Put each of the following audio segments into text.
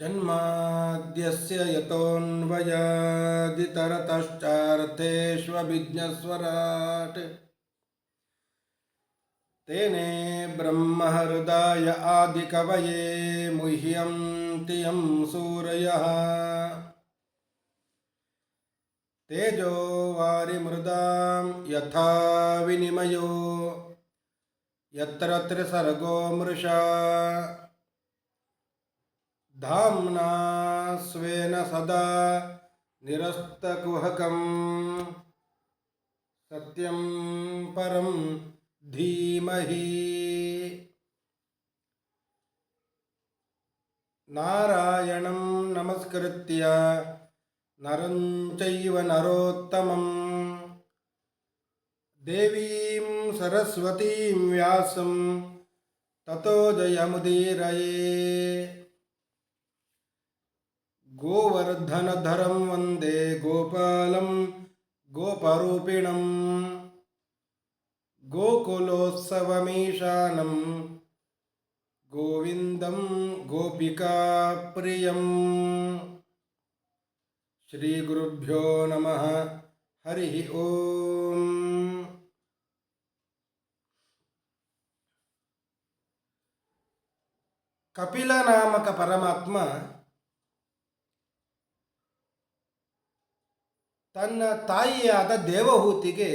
ಜನ್ಮಾದ್ಯಸ್ಯ ಯತೋನ್ವಯಾದಿತರತಶ್ಚಾರ್ಥೇಷ್ವಭಿಜ್ಞಸ್ವರಾಟ್ ತೇನೇ ಬ್ರಹ್ಮಹೃದಾಯ ಆದಿಕವಯೇ ಮುಹ್ಯಂತಿ M ಸೂರಯಃ ತೇಜೋ ವಾರಿಮೃದಾಂ ಯಥಾ ವಿನಿಮಯೋ ಯತ್ರ ತ್ರಿಸರ್ಗೋ ಮೃಷಾ ಧಾಮ್ನಾ ಸ್ವೇನ ಸದಾ ನಿರಸ್ತಕುಹಕಂ ಸತ್ಯಂ ಪರಂ ಧೀಮಹಿ. ನಾರಾಯಣಂ ನಮಸ್ಕೃತ್ಯ ನರಂ ಚೈವ ನರೋತ್ತಮಂ ದೇವೀಂ ಸರಸ್ವತೀಂ ವ್ಯಾಸಂ ತತೋ ಜಯಮುದೀರಯೇ. ಗೋವರ್ಧನಧರಂ ವಂದೇ ಗೋಪಾಲಂ ಗೋಪರೂಪಿಣಂ ಗೋಕುಲೋತ್ಸವಮೀಶಾನಂ ಗೋವಿಂದಂ ಗೋಪಿಕಾಪ್ರಿಯಂ. ಶ್ರೀಗುರುಭ್ಯೋ ನಮಃ. ಹರಿ ಓಂ. ಕಪಿಲ ನಾಮಕ ಪರಮಾತ್ಮ ತನ್ನ ತಾಯಿಯಾದ ದೇವಹೂತಿಗೆ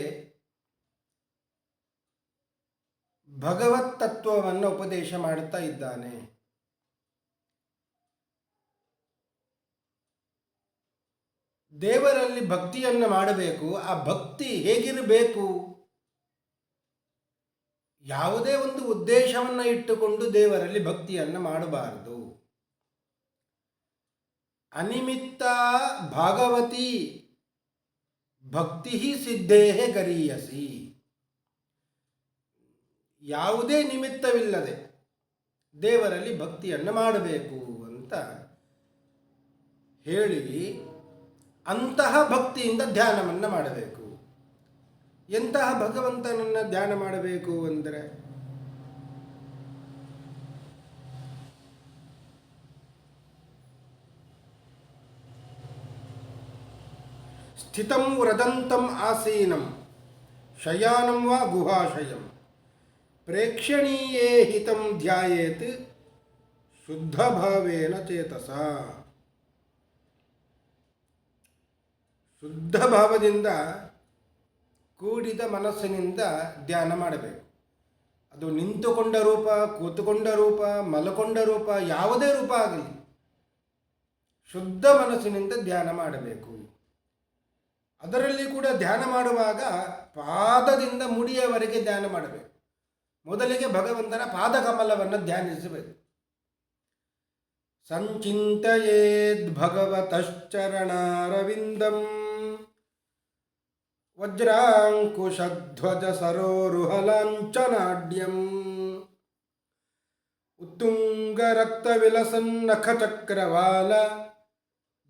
ಭಗವತ್ ತತ್ವವನ್ನು ಉಪದೇಶ ಮಾಡುತ್ತಾ ಇದ್ದಾನೆ. ದೇವರಲ್ಲಿ ಭಕ್ತಿಯನ್ನು ಮಾಡಬೇಕು. ಆ ಭಕ್ತಿ ಹೇಗಿರಬೇಕು? ಯಾವುದೇ ಒಂದು ಉದ್ದೇಶವನ್ನು ಇಟ್ಟುಕೊಂಡು ದೇವರಲ್ಲಿ ಭಕ್ತಿಯನ್ನು ಮಾಡಬಾರದು. ಅನಿಮಿತ್ತ ಭಾಗವತಿ ಭಕ್ತಿ ಸಿದ್ಧೇಹೆ ಗರೀಯಸಿ. ಯಾವುದೇ ನಿಮಿತ್ತವಿಲ್ಲದೆ ದೇವರಲ್ಲಿ ಭಕ್ತಿಯನ್ನು ಮಾಡಬೇಕು ಅಂತ ಹೇಳಿ ಅಂತಹ ಭಕ್ತಿಯಿಂದ ಧ್ಯಾನವನ್ನು ಮಾಡಬೇಕು. ಎಂತಹ ಭಗವಂತನನ್ನು ಧ್ಯಾನ ಮಾಡಬೇಕು ಅಂದರೆ ಸ್ಥಿತಂ ವ್ರದಂತಂ ಆಸೀನಂ ಶಯಾನಂ ವಾ ಗುಹಾಶಯಂ ಪ್ರೇಕ್ಷಣೀಯೇ ಹಿತಂ ಧ್ಯಾಯೇತ್ ಶುದ್ಧ ಭಾವೇನ ಚೇತಸ. ಶುದ್ಧ ಭಾವದಿಂದ ಕೂಡಿದ ಮನಸ್ಸಿನಿಂದ ಧ್ಯಾನ ಮಾಡಬೇಕು. ಅದು ನಿಂತುಕೊಂಡ ರೂಪ, ಕೂತುಕೊಂಡ ರೂಪ, ಮಲಕೊಂಡ ರೂಪ, ಯಾವುದೇ ರೂಪ ಆಗಲಿ ಶುದ್ಧ ಮನಸ್ಸಿನಿಂದ ಧ್ಯಾನ ಮಾಡಬೇಕು. ಅದರಲ್ಲಿ ಕೂಡ ಧ್ಯಾನ ಮಾಡುವಾಗ ಪಾದದಿಂದ ಮುಡಿಯವರೆಗೆ ಧ್ಯಾನ ಮಾಡಬೇಕು. ಮೊದಲಿಗೆ ಭಗವಂತನ ಪಾದಕಮಲವನ್ನು ಧ್ಯಾನಿಸಬೇಕು. ಸಂಚಿಂತಯೇದ್ ಭಗವತಶ್ಚರಣಾರವಿಂದಂ ವಜ್ರಾಂಕುಶಧ್ವಜ ಸರೋರುಹಲಾಂಚನಾಡ್ಯಂ ಉತ್ತುಂಗರಕ್ತವಿಲಸನ್ನಖಚಕ್ರವಾಲ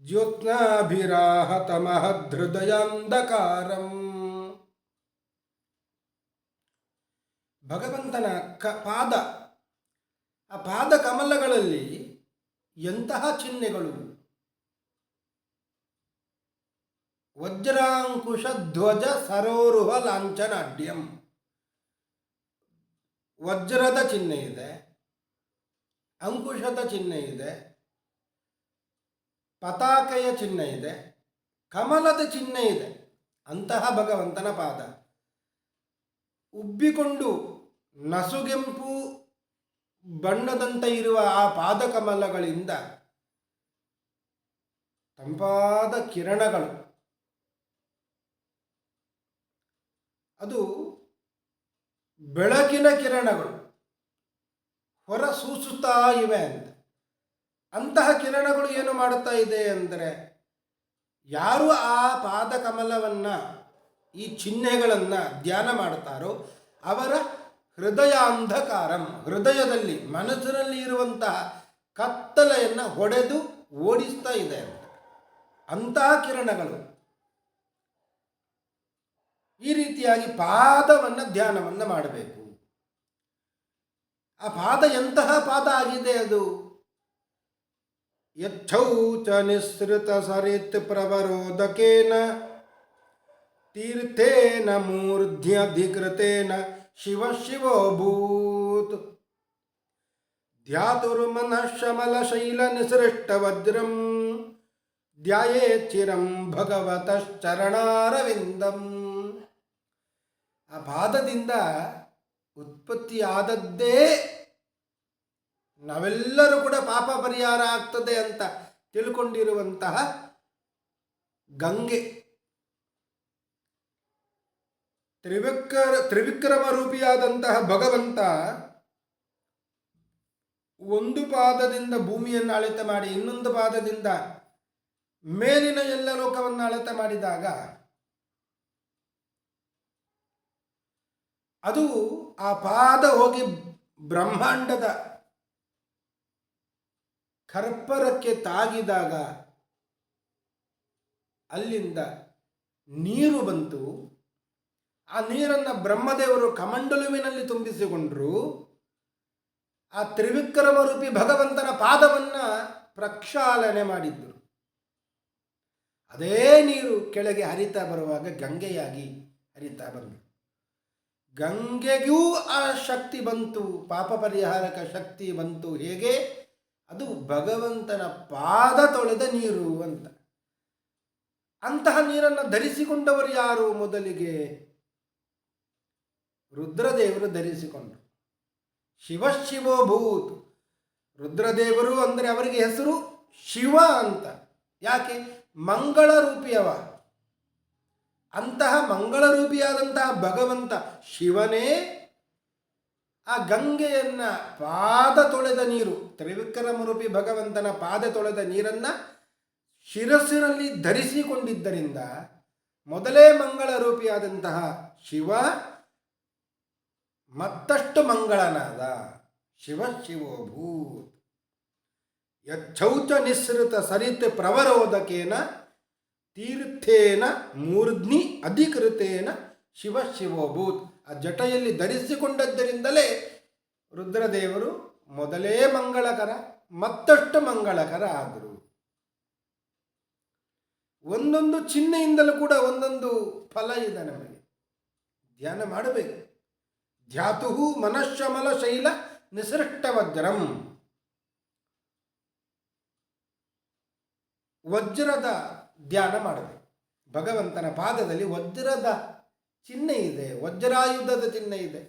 ಜ್ಯೋತ್ಸ್ನಾಭಿರಾಹತಮಹೃದಯಾಂಧಕಾರಂ. ಭಗವಂತನ ಪಾದ, ಆ ಪಾದ ಕಮಲಗಳಲ್ಲಿ ಎಂತಹ ಚಿಹ್ನೆಗಳು! ವಜ್ರಾಂಕುಶ ಧ್ವಜ ಸರೋರುಹ ಲಾಂಛನಾಡ್ಯಂ. ವಜ್ರದ ಚಿಹ್ನೆ ಇದೆ, ಅಂಕುಶದ ಚಿಹ್ನೆ ಇದೆ, ಪತಾಕೆಯ ಚಿಹ್ನೆ ಇದೆ, ಕಮಲದ ಚಿಹ್ನೆ ಇದೆ. ಅಂತಹ ಭಗವಂತನ ಪಾದ ಉಬ್ಬಿಕೊಂಡು ನಸುಗೆಂಪು ಬಣ್ಣದಂತೆ ಇರುವ ಆ ಪಾದಕಮಲಗಳಿಂದ ತಂಪಾದ ಕಿರಣಗಳು, ಅದು ಬೆಳಕಿನ ಕಿರಣಗಳು ಹೊರ ಸೂಸುತ್ತಾ ಇವೆ ಅಂತ. ಅಂತಹ ಕಿರಣಗಳು ಏನು ಮಾಡುತ್ತಾ ಇದೆ ಅಂದರೆ, ಯಾರು ಆ ಪಾದಕಮಲವನ್ನು, ಈ ಚಿಹ್ನೆಗಳನ್ನು ಧ್ಯಾನ ಮಾಡುತ್ತಾರೋ ಅವರ ಹೃದಯಾಂಧಕಾರಂ, ಹೃದಯದಲ್ಲಿ ಮನಸ್ಸಿನಲ್ಲಿ ಇರುವಂತಹ ಕತ್ತಲೆಯನ್ನು ಹೊಡೆದು ಓಡಿಸ್ತಾ ಇದೆ ಅಂತ. ಅಂತಹ ಕಿರಣಗಳು. ಈ ರೀತಿಯಾಗಿ ಪಾದವನ್ನು ಧ್ಯಾನವನ್ನು ಮಾಡಬೇಕು. ಆ ಪಾದ ಎಂತಹ ಪಾದ ಆಗಿದೆ ಅದು! ಯಚ್ಛೌಚ ನಿಸೃತ ಸರಿತ್ ಪ್ರವರೋದಕೇನ ತೀರ್ಥೇನ ಮೂರ್ಧ್ಯಧಿಕೃತೇನ ಶಿವ ಶಿವೋಭೂತ್ ಧ್ಯಾತುರ್ಮನಃ ಶಮಲಶೈಲ ನಿಸೃಷ್ಟವಜ್ರಂ ಧ್ಯಾಯೇಚ್ಚಿರಂ ಭಗವತಶ್ಚರಣಾರವಿಂದಂ. ಆ ಪಾದದಿಂದ ಉತ್ಪತ್ತಿಯಾದದ್ದೇ ನಾವೆಲ್ಲರೂ ಕೂಡ ಪಾಪ ಪರಿಹಾರ ಆಗ್ತದೆ ಅಂತ ತಿಳ್ಕೊಂಡಿರುವಂತಹ ಗಂಗೆ, ತ್ರಿವಿಕ್ರಮ ರೂಪಿಯಾದಂತಹ ಭಗವಂತ ಒಂದು ಪಾದದಿಂದ ಭೂಮಿಯನ್ನು ಅಳತೆ ಮಾಡಿ ಇನ್ನೊಂದು ಪಾದದಿಂದ ಮೇಲಿನ ಎಲ್ಲ ಲೋಕವನ್ನು ಅಳತೆ ಮಾಡಿದಾಗ ಅದು ಆ ಪಾದ ಹೋಗಿ ಬ್ರಹ್ಮಾಂಡದ ಕರ್ಪರಕ್ಕೆ ತಾಗಿದಾಗ ಅಲ್ಲಿಂದ ನೀರು ಬಂತು. ಆ ನೀರನ್ನು ಬ್ರಹ್ಮದೇವರು ಕಮಂಡಲುವಿನಲ್ಲಿ ತುಂಬಿಸಿಕೊಂಡರು. ಆ ತ್ರಿವಿಕ್ರಮ ರೂಪಿ ಭಗವಂತನ ಪಾದವನ್ನು ಪ್ರಕ್ಷಾಳನೆ ಮಾಡಿದ್ದರು. ಅದೇ ನೀರು ಕೆಳಗೆ ಹರಿತಾ ಬರುವಾಗ ಗಂಗೆಯಾಗಿ ಹರಿತಾ ಬಂದರು. ಗಂಗೆಗೂ ಆ ಶಕ್ತಿ ಬಂತು, ಪಾಪ ಪರಿಹಾರಕ ಶಕ್ತಿ ಬಂತು. ಹೇಗೆ? ಅದು ಭಗವಂತನ ಪಾದ ತೊಳೆದ ನೀರು ಅಂತ. ಅಂತಹ ನೀರನ್ನು ಧರಿಸಿಕೊಂಡವರು ಯಾರು? ಮೊದಲಿಗೆ ರುದ್ರದೇವರು ಧರಿಸಿಕೊಂಡರು. ಶಿವಶಿವೋಭೂತ್. ರುದ್ರದೇವರು ಅಂದರೆ ಅವರಿಗೆ ಹೆಸರು ಶಿವ ಅಂತ. ಯಾಕೆ? ಮಂಗಳ ರೂಪಿಯವ. ಅಂತಹ ಮಂಗಳ ರೂಪಿಯಾದಂತಹ ಭಗವಂತ ಶಿವನೇ ಆ ಗಂಗೆಯನ್ನ ಪಾದ ತೊಳೆದ ನೀರು, ತ್ರಿವಿಕ್ರಮ ರೂಪಿ ಭಗವಂತನ ಪಾದ ತೊಳೆದ ನೀರನ್ನು ಶಿರಸ್ಸಿನಲ್ಲಿ ಧರಿಸಿಕೊಂಡಿದ್ದರಿಂದ ಮೊದಲೇ ಮಂಗಳ ರೂಪಿಯಾದಂತಹ ಶಿವ ಮತ್ತಷ್ಟು ಮಂಗಳನಾದ. ಶಿವ ಶಿವೋಭೂತ್. ಯಚ್ಛೌಚ ನಿಸೃತ ಸರಿತ್ ಪ್ರವರೋದಕೇನ ತೀರ್ಥೇನ ಮೂರ್ಧ್ನಿ ಅಧಿಕೃತೇನ ಶಿವ ಶಿವೋಭೂತ್. ಆ ಜಟೆಯಲ್ಲಿ ಧರಿಸಿಕೊಂಡದ್ದರಿಂದಲೇ ರುದ್ರದೇವರು ಮೊದಲೇ ಮಂಗಳಕರ, ಮತ್ತಷ್ಟು ಮಂಗಳಕರ ಆದರು. ಒಂದೊಂದು ಚಿಹ್ನೆಯಿಂದಲೂ ಕೂಡ ಒಂದೊಂದು ಫಲ ಇದೆ. ನಮಗೆ ಧ್ಯಾನ ಮಾಡಬೇಕು. ಧ್ಯಾತು ಮನಶ್ಶಮಲ ಶೈಲ ನಿಸೃಷ್ಟವಜ್ರಂ. ವಜ್ರದ ಧ್ಯಾನ ಮಾಡಬೇಕು. ಭಗವಂತನ ಪಾದದಲ್ಲಿ ವಜ್ರದ ಚಿಹ್ನೆ ಇದೆ, ವಜ್ರಾಯುಧದ ಚಿಹ್ನೆ ಇದೆ.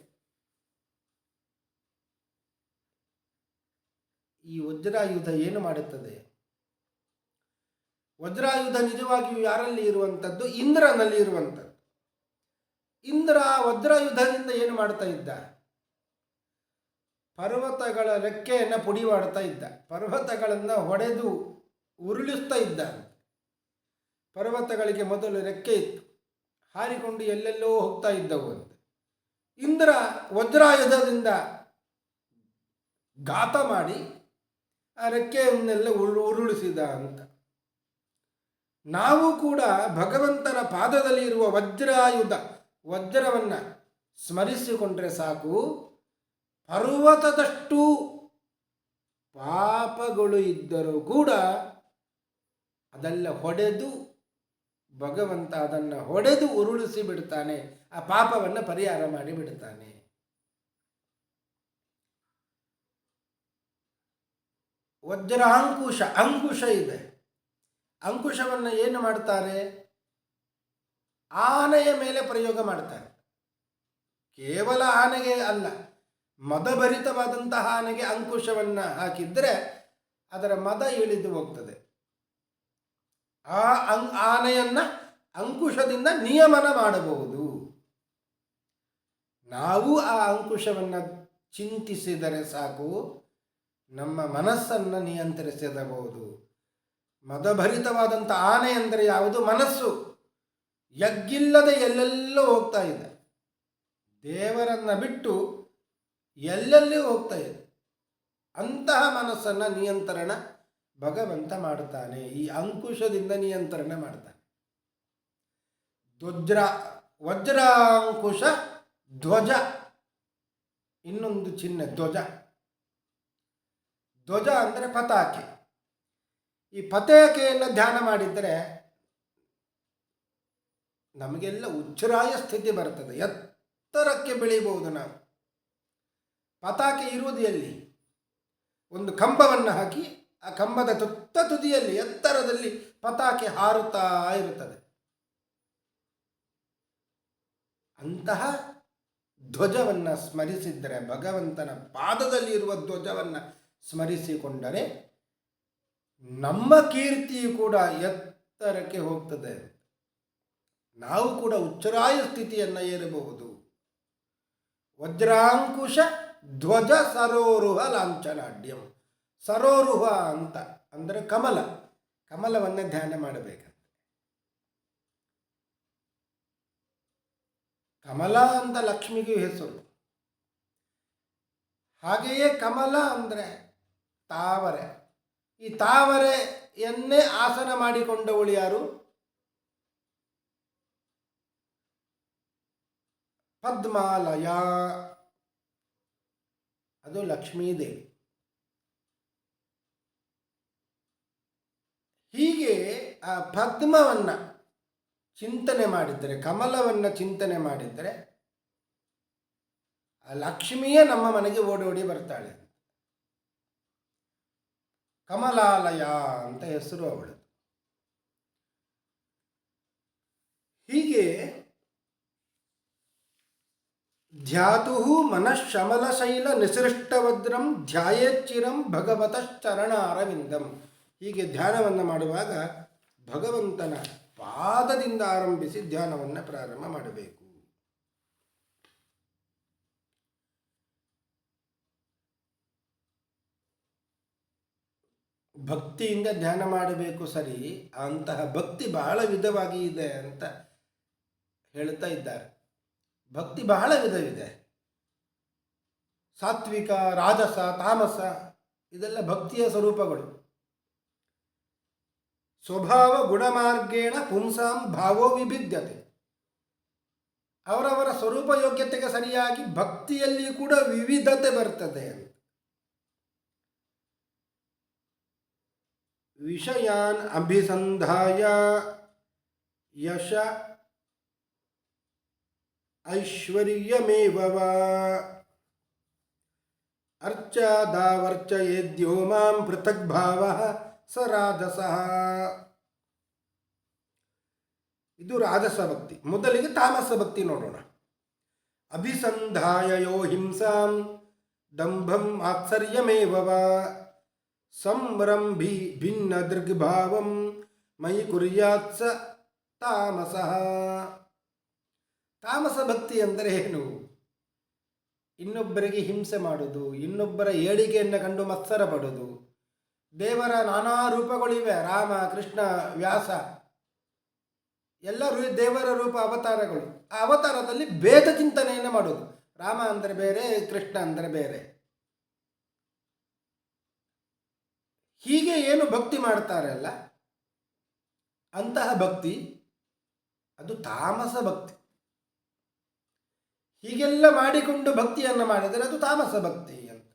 ಈ ವಜ್ರಾಯುಧ ಏನು ಮಾಡುತ್ತದೆ? ವಜ್ರಾಯುಧ ನಿಜವಾಗಿಯೂ ಯಾರಲ್ಲಿ ಇರುವಂಥದ್ದು? ಇಂದ್ರನಲ್ಲಿ ಇರುವಂಥದ್ದು. ಇಂದ್ರ ವಜ್ರಾಯುಧದಿಂದ ಏನು ಮಾಡ್ತಾ ಇದ್ದ? ಪರ್ವತಗಳ ರೆಕ್ಕೆಯನ್ನು ಪುಡಿ ಮಾಡ್ತಾ ಇದ್ದ. ಪರ್ವತಗಳನ್ನು ಹೊಡೆದು ಉರುಳಿಸ್ತಾ ಇದ್ದ. ಪರ್ವತಗಳಿಗೆ ಮೊದಲು ರೆಕ್ಕೆ ಇತ್ತು, ಹಾರಿಕೊಂಡು ಎಲ್ಲೆಲ್ಲೋ ಹೋಗ್ತಾ ಇದ್ದವು ಅಂತ. ಇಂದ್ರ ವಜ್ರಾಯುಧದಿಂದ ಘಾತ ಮಾಡಿ ಆ ರೆಕ್ಕೆಯನ್ನೆಲ್ಲ ಉರುಳಿಸಿದ ಅಂತ. ನಾವು ಕೂಡ ಭಗವಂತನ ಪಾದದಲ್ಲಿ ಇರುವ ವಜ್ರಾಯುಧ, ವಜ್ರವನ್ನು ಸ್ಮರಿಸಿಕೊಂಡ್ರೆ ಸಾಕು. ಪರ್ವತದಷ್ಟು ಪಾಪಗಳು ಇದ್ದರೂ ಕೂಡ ಅದೆಲ್ಲ ಹೊಡೆದು ಭಗವಂತ ಅದನ್ನು ಹೊಡೆದು ಉರುಳಿಸಿ ಬಿಡ್ತಾನೆ. ಆ ಪಾಪವನ್ನು ಪರಿಹಾರ ಮಾಡಿ ಬಿಡ್ತಾನೆ. ವಜ್ರಾಂಕುಶ, ಅಂಕುಶ ಇದೆ. ಅಂಕುಶವನ್ನು ಏನು ಮಾಡ್ತಾರೆ? ಆನೆಯ ಮೇಲೆ ಪ್ರಯೋಗ ಮಾಡ್ತಾರೆ. ಕೇವಲ ಆನೆಗೆ ಅಲ್ಲ, ಮದಭರಿತವಾದಂತಹ ಆನೆಗೆ ಅಂಕುಶವನ್ನು ಹಾಕಿದರೆ ಅದರ ಮದ ಇಳಿದು ಹೋಗ್ತದೆ. ಆ ಆನೆಯನ್ನು ಅಂಕುಶದಿಂದ ನಿಯಮನ ಮಾಡಬಹುದು. ನಾವು ಆ ಅಂಕುಶವನ್ನು ಚಿಂತಿಸಿದರೆ ಸಾಕು, ನಮ್ಮ ಮನಸ್ಸನ್ನು ನಿಯಂತ್ರಿಸಬಹುದು. ಮದಭರಿತವಾದಂಥ ಆನೆ ಅಂದರೆ ಯಾವುದು? ಮನಸ್ಸು. ಯಗ್ಗಿಲ್ಲದೆ ಎಲ್ಲೆಲ್ಲೋ ಹೋಗ್ತಾ ಇದೆ. ದೇವರನ್ನು ಬಿಟ್ಟು ಎಲ್ಲೆಲ್ಲಿ ಹೋಗ್ತಾ ಇದೆ. ಅಂತಹ ಮನಸ್ಸನ್ನು ನಿಯಂತ್ರಣ ಭಗವಂತ ಮಾಡುತ್ತಾನೆ. ಈ ಅಂಕುಶದಿಂದ ನಿಯಂತ್ರಣ ಮಾಡ್ತಾನೆ. ವಜ್ರಾಂಕುಶ ಧ್ವಜ, ಇನ್ನೊಂದು ಚಿಹ್ನೆ ಧ್ವಜ. ಧ್ವಜ ಅಂದರೆ ಪತಾಕೆ. ಈ ಪತಾಕೆಯನ್ನು ಧ್ಯಾನ ಮಾಡಿದರೆ ನಮಗೆಲ್ಲ ಉಚ್ಚರಾಯ ಸ್ಥಿತಿ ಬರ್ತದೆ, ಎತ್ತರಕ್ಕೆ ಬೆಳೀಬಹುದು ನಾವು. ಪತಾಕೆ ಇರುವುದು ಎಲ್ಲಿ? ಒಂದು ಕಂಬವನ್ನು ಹಾಕಿ ಆ ಕಂಬದ ತುದಿಯಲ್ಲಿ ಎತ್ತರದಲ್ಲಿ ಪತಾಕೆ ಹಾರುತ್ತಾ ಇರುತ್ತದೆ. ಅಂತಹ ಧ್ವಜವನ್ನು ಸ್ಮರಿಸಿದರೆ, ಭಗವಂತನ ಪಾದದಲ್ಲಿ ಇರುವ ಧ್ವಜವನ್ನು ಸ್ಮರಿಸಿಕೊಂಡರೆ ನಮ್ಮ ಕೀರ್ತಿಯು ಕೂಡ ಎತ್ತರಕ್ಕೆ ಹೋಗ್ತದೆ. ನಾವು ಕೂಡ ಉಚ್ಚರಾಯ ಸ್ಥಿತಿಯನ್ನು ಏರಬಹುದು. ವಜ್ರಾಂಕುಶ ಧ್ವಜ ಸರೋರುಹ ಲಾಂಛನಾಢ್ಯಂ. ಸರೋರುಹ ಅಂತ ಅಂದರೆ ಕಮಲವನ್ನೇ ಧ್ಯಾನ ಮಾಡಬೇಕಂತೆ. ಕಮಲ ಅಂತ ಲಕ್ಷ್ಮಿಗೂ ಹೆಸರು. ಹಾಗೆಯೇ ಕಮಲ ಅಂದರೆ ತಾವರೆ. ಈ ತಾವರೆಯನ್ನೇ ಆಸನ ಮಾಡಿಕೊಂಡವಳು ಯಾರು? ಪದ್ಮಾಲಯ. ಅದು ಲಕ್ಷ್ಮೀದೇವಿ. ಹೀಗೆ ಆ ಪದ್ಮವನ್ನು ಚಿಂತನೆ ಮಾಡಿದರೆ, ಕಮಲವನ್ನು ಚಿಂತನೆ ಮಾಡಿದರೆ ಆ ಲಕ್ಷ್ಮಿಯೇ ನಮ್ಮ ಮನೆಗೆ ಓಡೋಡಿ ಬರ್ತಾಳೆ. ಕಮಲಾಲಯ ಅಂತ ಹೆಸರು ಅವಳು. ಹೀಗೆ ಧ್ಯಾತು ಮನಃಶಮಲಶೈಲ ನಿಸೃಷ್ಟವಜ್ರಂ ಧ್ಯಾಯೇಚ್ಚಿರಂ ಭಗವತಶ್ಚರಣ ಅರವಿಂದಂ. ಹೀಗೆ ಧ್ಯಾನವನ್ನು ಮಾಡುವಾಗ ಭಗವಂತನ ಪಾದದಿಂದ ಆರಂಭಿಸಿ ಧ್ಯಾನವನ್ನು ಪ್ರಾರಂಭ ಮಾಡಬೇಕು. ಭಕ್ತಿಯಿಂದ ಧ್ಯಾನ ಮಾಡಬೇಕು, ಸರಿ. ಅಂತಹ ಭಕ್ತಿ ಬಹಳ ವಿಧವಾಗಿ ಇದೆ ಅಂತ ಹೇಳ್ತಾ ಇದ್ದಾರೆ. ಭಕ್ತಿ ಬಹಳ ವಿಧವಿದೆ. ಸಾತ್ವಿಕ, ರಾಜಸ, ತಾಮಸ ಇದೆಲ್ಲ ಭಕ್ತಿಯ ಸ್ವರೂಪಗಳು. ಸ್ವಭಾವ ಗುಣಮಾರ್ಗೇಣ ಪುಂಸಾಂ ಭಾವೋ ವಿಭಿದ್ಯತೆ. ಅವರವರ ಸ್ವರೂಪ ಯೋಗ್ಯತೆಗೆ ಸರಿಯಾಗಿ ಭಕ್ತಿಯಲ್ಲಿ ಕೂಡ ವಿವಿಧತೆ ಬರ್ತದೆ. ವಿಷಯಾನ್ ಅಭಿಸಂಧಾಯ ಯಶ ಐಶ್ವರ್ಯಮೇವ ಅರ್ಚಾದಾವರ್ಚಯೇದ್ಯೋ ಮಾಂ ಪೃಥಕ್ ಭಾವಃ ಸ ರಾಜಸಃ. ಇದು ರಾಜಸ ಭಕ್ತಿ. ಮೊದಲಿಗೆ ತಾಮಸ ಭಕ್ತಿ ನೋಡೋಣ. ಅಭಿಸಂಧಾಯ ಯೋ ಹಿಂಸಾಂ ದಂಭಂ ಆತ್ಸರ್ಯಮೇವ ಸಂರಂಭಿ ಭಿನ್ನ ದೃಗ್ಭಾವಂ ಮಯಿ ಕುರ್ಯಾತ್ ಸ ತಾಮಸಃ. ತಾಮಸ ಭಕ್ತಿ ಅಂದರೆ ಏನು? ಇನ್ನೊಬ್ಬರಿಗೆ ಹಿಂಸೆ ಮಾಡುವುದು, ಇನ್ನೊಬ್ಬರ ಏಳಿಗೆಯನ್ನು ಕಂಡು ಮತ್ಸರ ಪಡುವುದು. ದೇವರ ನಾನಾ ರೂಪಗಳಿವೆ. ರಾಮ, ಕೃಷ್ಣ, ವ್ಯಾಸ ಎಲ್ಲರೂ ದೇವರ ರೂಪ, ಅವತಾರಗಳು. ಆ ಅವತಾರದಲ್ಲಿ ಭೇದ ಚಿಂತನೆಯನ್ನು ಮಾಡೋದು. ರಾಮ ಅಂದರೆ ಬೇರೆ, ಕೃಷ್ಣ ಅಂದರೆ ಬೇರೆ. ಹೀಗೆ ಏನು ಭಕ್ತಿ ಮಾಡ್ತಾರೆ ಅಲ್ಲ, ಅಂತಹ ಭಕ್ತಿ ಅದು ತಾಮಸ ಭಕ್ತಿ. ಹೀಗೆಲ್ಲ ಮಾಡಿಕೊಂಡು ಭಕ್ತಿಯನ್ನು ಮಾಡಿದರೆ ಅದು ತಾಮಸ ಭಕ್ತಿ ಅಂತ.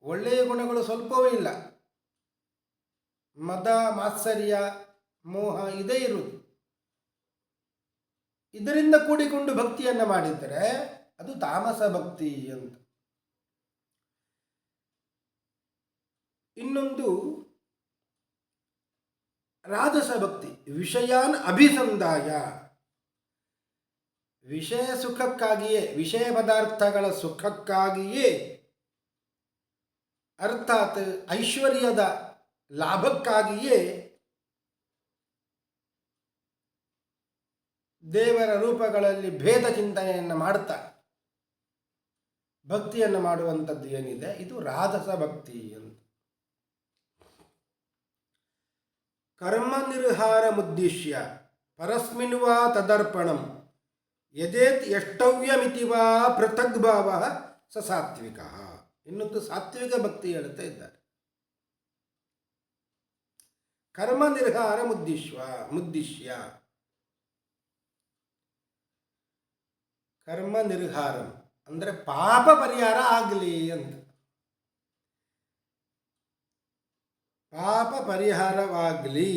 ಒಳ್ಳೆಯ ಗುಣಗಳು ಸ್ವಲ್ಪವೂ ಇಲ್ಲ. ಮದ, ಮಾತ್ಸರ್ಯ, ಮೋಹ ಇದೇ ಇರುವುದು. ಇದರಿಂದ ಕೂಡಿಕೊಂಡು ಭಕ್ತಿಯನ್ನು ಮಾಡಿದರೆ ಅದು ತಾಮಸ ಭಕ್ತಿ ಅಂತ. ಇನ್ನೊಂದು ರಾಜಸ ಭಕ್ತಿ. ವಿಷಯಾನ್ ಅಭಿಸಂಧಾಯ. ವಿಷಯ ಸುಖಕ್ಕಾಗಿಯೇ, ವಿಷಯ ಪದಾರ್ಥಗಳ ಸುಖಕ್ಕಾಗಿಯೇ, ಅರ್ಥಾತ್ ಐಶ್ವರ್ಯದ ಲಾಭಕ್ಕಾಗಿಯೇ ದೇವರ ರೂಪಗಳಲ್ಲಿ ಭೇದ ಚಿಂತನೆಯನ್ನು ಮಾಡ್ತಾ ಭಕ್ತಿಯನ್ನು ಮಾಡುವಂಥದ್ದು ಏನಿದೆ, ಇದು ರಾಜಸ ಭಕ್ತಿ ಅಂತ. ಕರ್ಮ ನಿರ್ಹಾರ ಮುದ್ದಿಶ್ಯ ಪರಸ್ಮಿನ್ ವಾ ತದರ್ಪಣಂ ಯದೇತ್ ಯಷ್ಟವ್ಯಮಿತಿ ವಾ ಪೃಥಗ್ ಭಾವ ಸ ಸಾತ್ವಿಕ. ಇನ್ನೊಂದು ಸಾತ್ವಿಕ ಭಕ್ತಿ ಹೇಳ್ತಾ ಇದ್ದಾರೆ. ಕರ್ಮ ನಿರ್ಹಾರ ಮುದ್ದಿಶ್ಯ. ಕರ್ಮ ನಿರ್ಹಾರ ಅಂದರೆ ಪಾಪ ಪರಿಹಾರ ಆಗಲಿ ಅಂತ. ಪಾಪ ಪರಿಹಾರವಾಗಲಿ.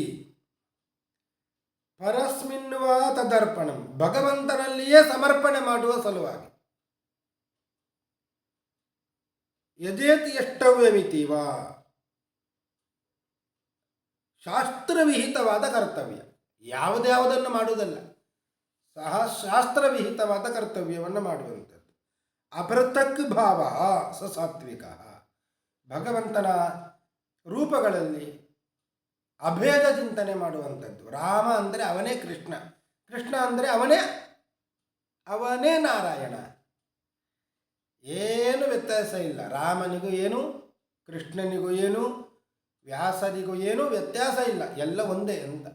ಪರಸ್ಮಿನ್ವಾ ತದರ್ಪಣಂ, ಭಗವಂತನಲ್ಲಿಯೇ ಸಮರ್ಪಣೆ ಮಾಡುವ ಸಲುವಾಗಿ. ಯಜೇತಿ ಎಷ್ಟವ್ಯಮಿತೀವ, ಶಾಸ್ತ್ರವಿಹಿತವಾದ ಕರ್ತವ್ಯ, ಯಾವುದ್ಯಾವುದನ್ನು ಮಾಡುವುದಲ್ಲ, ಶಾಸ್ತ್ರವಿಹಿತವಾದ ಕರ್ತವ್ಯವನ್ನು ಮಾಡುವಂಥದ್ದು. ಅಪೃಥಕ್ ಭಾವ ಸ ಸಾತ್ವಿಕ, ಭಗವಂತನ ರೂಪಗಳಲ್ಲಿ ಅಭೇದ ಚಿಂತನೆ ಮಾಡುವಂಥದ್ದು. ರಾಮ ಅಂದರೆ ಅವನೇ ಕೃಷ್ಣ, ಕೃಷ್ಣ ಅಂದರೆ ಅವನೇ ನಾರಾಯಣ. ಏನು ವ್ಯತ್ಯಾಸ ಇಲ್ಲ. ರಾಮನಿಗೂ ಏನು, ಕೃಷ್ಣನಿಗೂ ಏನು, ವ್ಯಾಸರಿಗೂ ಏನು ವ್ಯತ್ಯಾಸ ಇಲ್ಲ, ಎಲ್ಲ ಒಂದೇ ಅಂತ.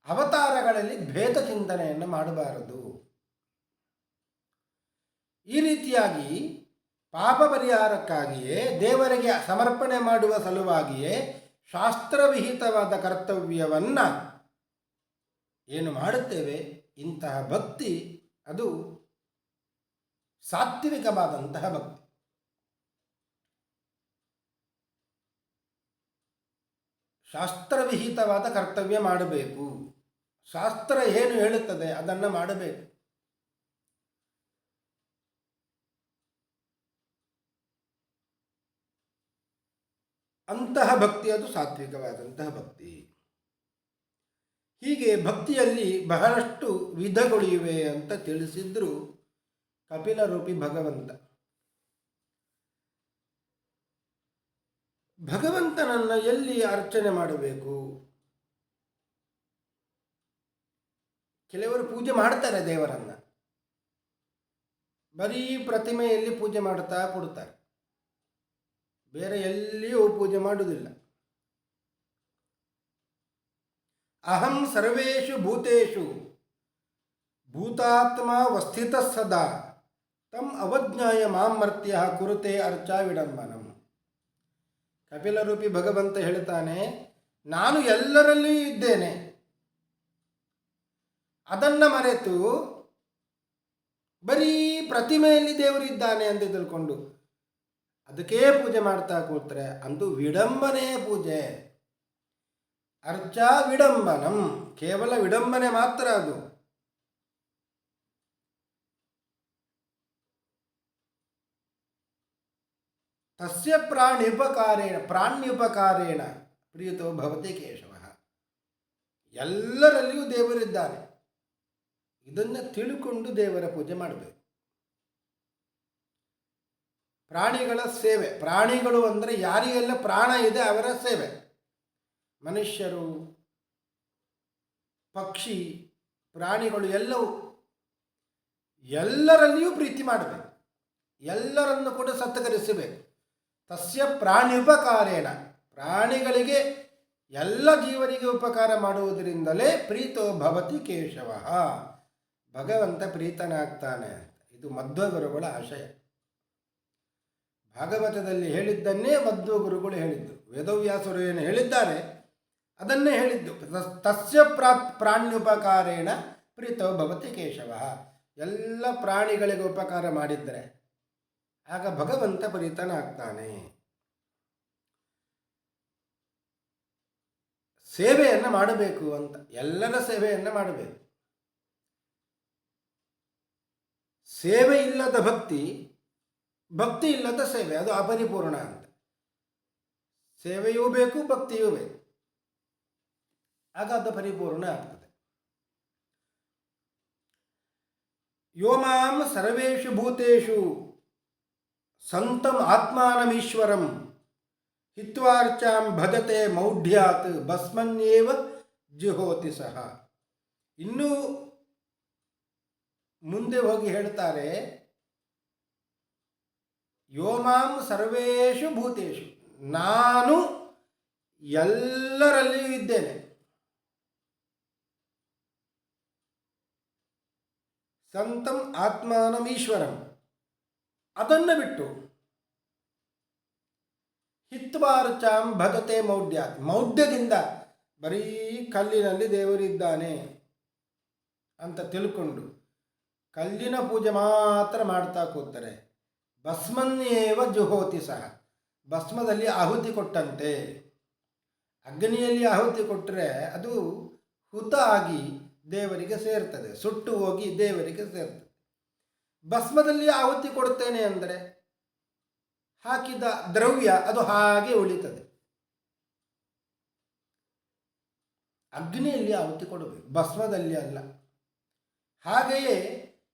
ಅವತಾರಗಳಲ್ಲಿ ಭೇದ ಚಿಂತನೆಯನ್ನು ಮಾಡಬಾರದು. ಈ ರೀತಿಯಾಗಿ ಪಾಪ ಪರಿಹಾರಕ್ಕಾಗಿಯೇ, ದೇವರಿಗೆ ಸಮರ್ಪಣೆ ಮಾಡುವ ಸಲುವಾಗಿಯೇ ಶಾಸ್ತ್ರವಿಹಿತವಾದ ಕರ್ತವ್ಯವನ್ನು ಏನು ಮಾಡುತ್ತೇವೆ, ಇಂತಹ ಭಕ್ತಿ ಅದು ಸಾತ್ವಿಕವಾದಂತಹ ಭಕ್ತಿ. ಶಾಸ್ತ್ರವಿಹಿತವಾದ ಕರ್ತವ್ಯ ಮಾಡಬೇಕು. ಶಾಸ್ತ್ರ ಏನು ಹೇಳುತ್ತದೆ ಅದನ್ನು ಮಾಡಬೇಕು. ಅಂತಹ ಭಕ್ತಿ ಅದು ಸಾತ್ವಿಕವಾದಂತಹ ಭಕ್ತಿ. ಹೀಗೆ ಭಕ್ತಿಯಲ್ಲಿ ಬಹಳಷ್ಟು ವಿಧಗಳು ಇವೆ ಅಂತ ತಿಳಿಸಿದ್ರು ಕಪಿಲರೂಪಿ ಭಗವಂತ. ಭಗವಂತನನ್ನು ಎಲ್ಲಿ ಅರ್ಚನೆ ಮಾಡಬೇಕು? ಕೆಲವರು ಪೂಜೆ ಮಾಡ್ತಾರೆ ದೇವರನ್ನ, ಬರೀ ಪ್ರತಿಮೆಯಲ್ಲಿ ಪೂಜೆ ಮಾಡ್ತಾ ಕೊಡ್ತಾರೆ, ಬೇರೆ ಎಲ್ಲಿಯೂ ಪೂಜೆ ಮಾಡುವುದಿಲ್ಲ. ಅಹಂ ಸರ್ವೇಷು ಭೂತೇಷು ಭೂತಾತ್ಮ ವಸ್ಥಿತ ಸದಾ ತಂ ಅವಜ್ಞಾಯ ಮಾಮರ್ತ್ಯ ಕುರುತೆ ಅರ್ಚಾ ವಿಡಂಬನಂ. ಕಪಿಲರೂಪಿ ಭಗವಂತ ಹೇಳ್ತಾನೆ, ನಾನು ಎಲ್ಲರಲ್ಲಿಯೂ ಇದ್ದೇನೆ, ಅದನ್ನು ಮರೆತು ಬರೀ ಪ್ರತಿಮೆಯಲ್ಲಿ ದೇವರಿದ್ದಾನೆ ಅಂತ ತಿಳ್ಕೊಂಡು ಅದಕ್ಕೆ ಪೂಜೆ ಮಾಡ್ತಾ ಕೂತ್ರೆ ಅಂದು ವಿಡಂಬನೆಯ ಪೂಜೆ. ಅರ್ಚಾ ವಿಡಂಬನಂ, ಕೇವಲ ವಿಡಂಬನೆ ಮಾತ್ರ ಅದು. ತಸ್ಯ ಪ್ರಾಣ್ಯುಪಕಾರೇಣ ಪ್ರಿಯತೋ ಭವತಿ ಕೇಶವ. ಎಲ್ಲರಲ್ಲಿಯೂ ದೇವರಿದ್ದಾನೆ, ಇದನ್ನು ತಿಳ್ಕೊಂಡು ದೇವರ ಪೂಜೆ ಮಾಡಬೇಕು. ಪ್ರಾಣಿಗಳ ಸೇವೆ, ಪ್ರಾಣಿಗಳು ಅಂದರೆ ಯಾರಿಗೆಲ್ಲ ಪ್ರಾಣ ಇದೆ ಅವರ ಸೇವೆ. ಮನುಷ್ಯರು, ಪಕ್ಷಿ, ಪ್ರಾಣಿಗಳು ಎಲ್ಲರಲ್ಲಿಯೂ ಪ್ರೀತಿ ಮಾಡಬೇಕು, ಎಲ್ಲರನ್ನು ಕೂಡ ಸತ್ಕರಿಸಬೇಕು. ತಸ್ಯ ಪ್ರಾಣ್ಯುಪಕಾರೇಣ, ಪ್ರಾಣಿಗಳಿಗೆ ಎಲ್ಲ ಜೀವನಿಗೆ ಉಪಕಾರ ಮಾಡುವುದರಿಂದಲೇ ಪ್ರೀತೋ ಭವತಿ ಕೇಶವ, ಭಗವಂತ ಪ್ರೀತನಾಗ್ತಾನೆ. ಇದು ಮಧ್ವಗುರುಗಳ ಆಶಯ. ಭಾಗವತದಲ್ಲಿ ಹೇಳಿದ್ದನ್ನೇ ಮಧ್ವಗುರುಗಳು ಹೇಳಿದ್ದು. ವೇದವ್ಯಾಸರು ಏನು ಹೇಳಿದ್ದಾರೆ ಅದನ್ನೇ ಹೇಳಿದ್ದು. ತಸ್ಯ ಪ್ರಾಣ್ಯುಪಕಾರೇಣ ಪ್ರೀತೋ ಭವತಿ ಕೇಶವ, ಎಲ್ಲ ಪ್ರಾಣಿಗಳಿಗೆ ಉಪಕಾರ ಮಾಡಿದರೆ ಆಗ ಭಗವಂತ ಪ್ರೀತನಾಗ್ತಾನೆ. ಸೇವೆಯನ್ನು ಮಾಡಬೇಕು ಅಂತ, ಎಲ್ಲರ ಸೇವೆಯನ್ನು ಮಾಡಬೇಕು. ಸೇವೆ ಇಲ್ಲದ ಭಕ್ತಿ, ಭಕ್ತಿ ಇಲ್ಲದ ಸೇವೆ, ಅದು ಅಪರಿಪೂರ್ಣ ಅಂತ. ಸೇವೆಯೂ ಬೇಕು, ಭಕ್ತಿಯೂ ಬೇಕು, ಆಗ ಅದು ಪರಿಪೂರ್ಣ ಆಗ್ತದೆ. ಯೋ ಮಾಂ ಸರ್ವೇಷು ಭೂತೇಷು ಸಂತಂ ಆತ್ಮಾನಮೀಶ್ವರಂ ಹಿತ್ವಾರ್ಚಾಂ ಭಜತೆ ಮೌಢ್ಯಾತ್ ಭಸ್ಮನ್ಯೇವ ಜಿಹೋತಿ ಸಹ. ಇನ್ನೂ ಮುಂದೆ ಹೋಗಿ ಹೇಳ್ತಾರೆ, ಯೋ ಮಾಂ ಸರ್ವೇಷು ಭೂತೇಷು, ನಾನು ಎಲ್ಲರಲ್ಲಿಯೂ ಇದ್ದೇನೆ. ಸಂತಂ ಆತ್ಮಾನಮೀಶ್ವರಂ, ಅದನ್ನು ಬಿಟ್ಟು ಹಿತ್ವಾರ್ಚಾಂ ಭಜತೆ ಮೌಢ್ಯಾತ್, ಮೌಢ್ಯದಿಂದ ಬರೀ ಕಲ್ಲಿನಲ್ಲಿ ದೇವರಿದ್ದಾನೆ ಅಂತ ತಿಳ್ಕೊಂಡು ಕಲ್ಲಿನ ಪೂಜೆ ಮಾತ್ರ ಮಾಡ್ತಾ ಕೂತಾರೆ. ಭಸ್ಮನ್ಯೇವ ಜುಹೋತಿ ಸಹ, ಭಸ್ಮದಲ್ಲಿ ಆಹುತಿ ಕೊಟ್ಟಂತೆ. ಅಗ್ನಿಯಲ್ಲಿ ಆಹುತಿ ಕೊಟ್ಟರೆ ಅದು ಹುತ ಆಗಿ ದೇವರಿಗೆ ಸೇರ್ತದೆ, ಸುಟ್ಟು ಹೋಗಿ ದೇವರಿಗೆ ಸೇರ್ತದೆ. ಭಸ್ಮದಲ್ಲಿ ಆಹುತಿ ಕೊಡ್ತೇನೆ ಅಂದರೆ ಹಾಕಿದ ದ್ರವ್ಯ ಅದು ಹಾಗೆ ಉಳಿತದೆ. ಅಗ್ನಿಯಲ್ಲಿ ಆಹುತಿ ಕೊಡಬೇಕು, ಭಸ್ಮದಲ್ಲಿ ಅಲ್ಲ. ಹಾಗೆಯೇ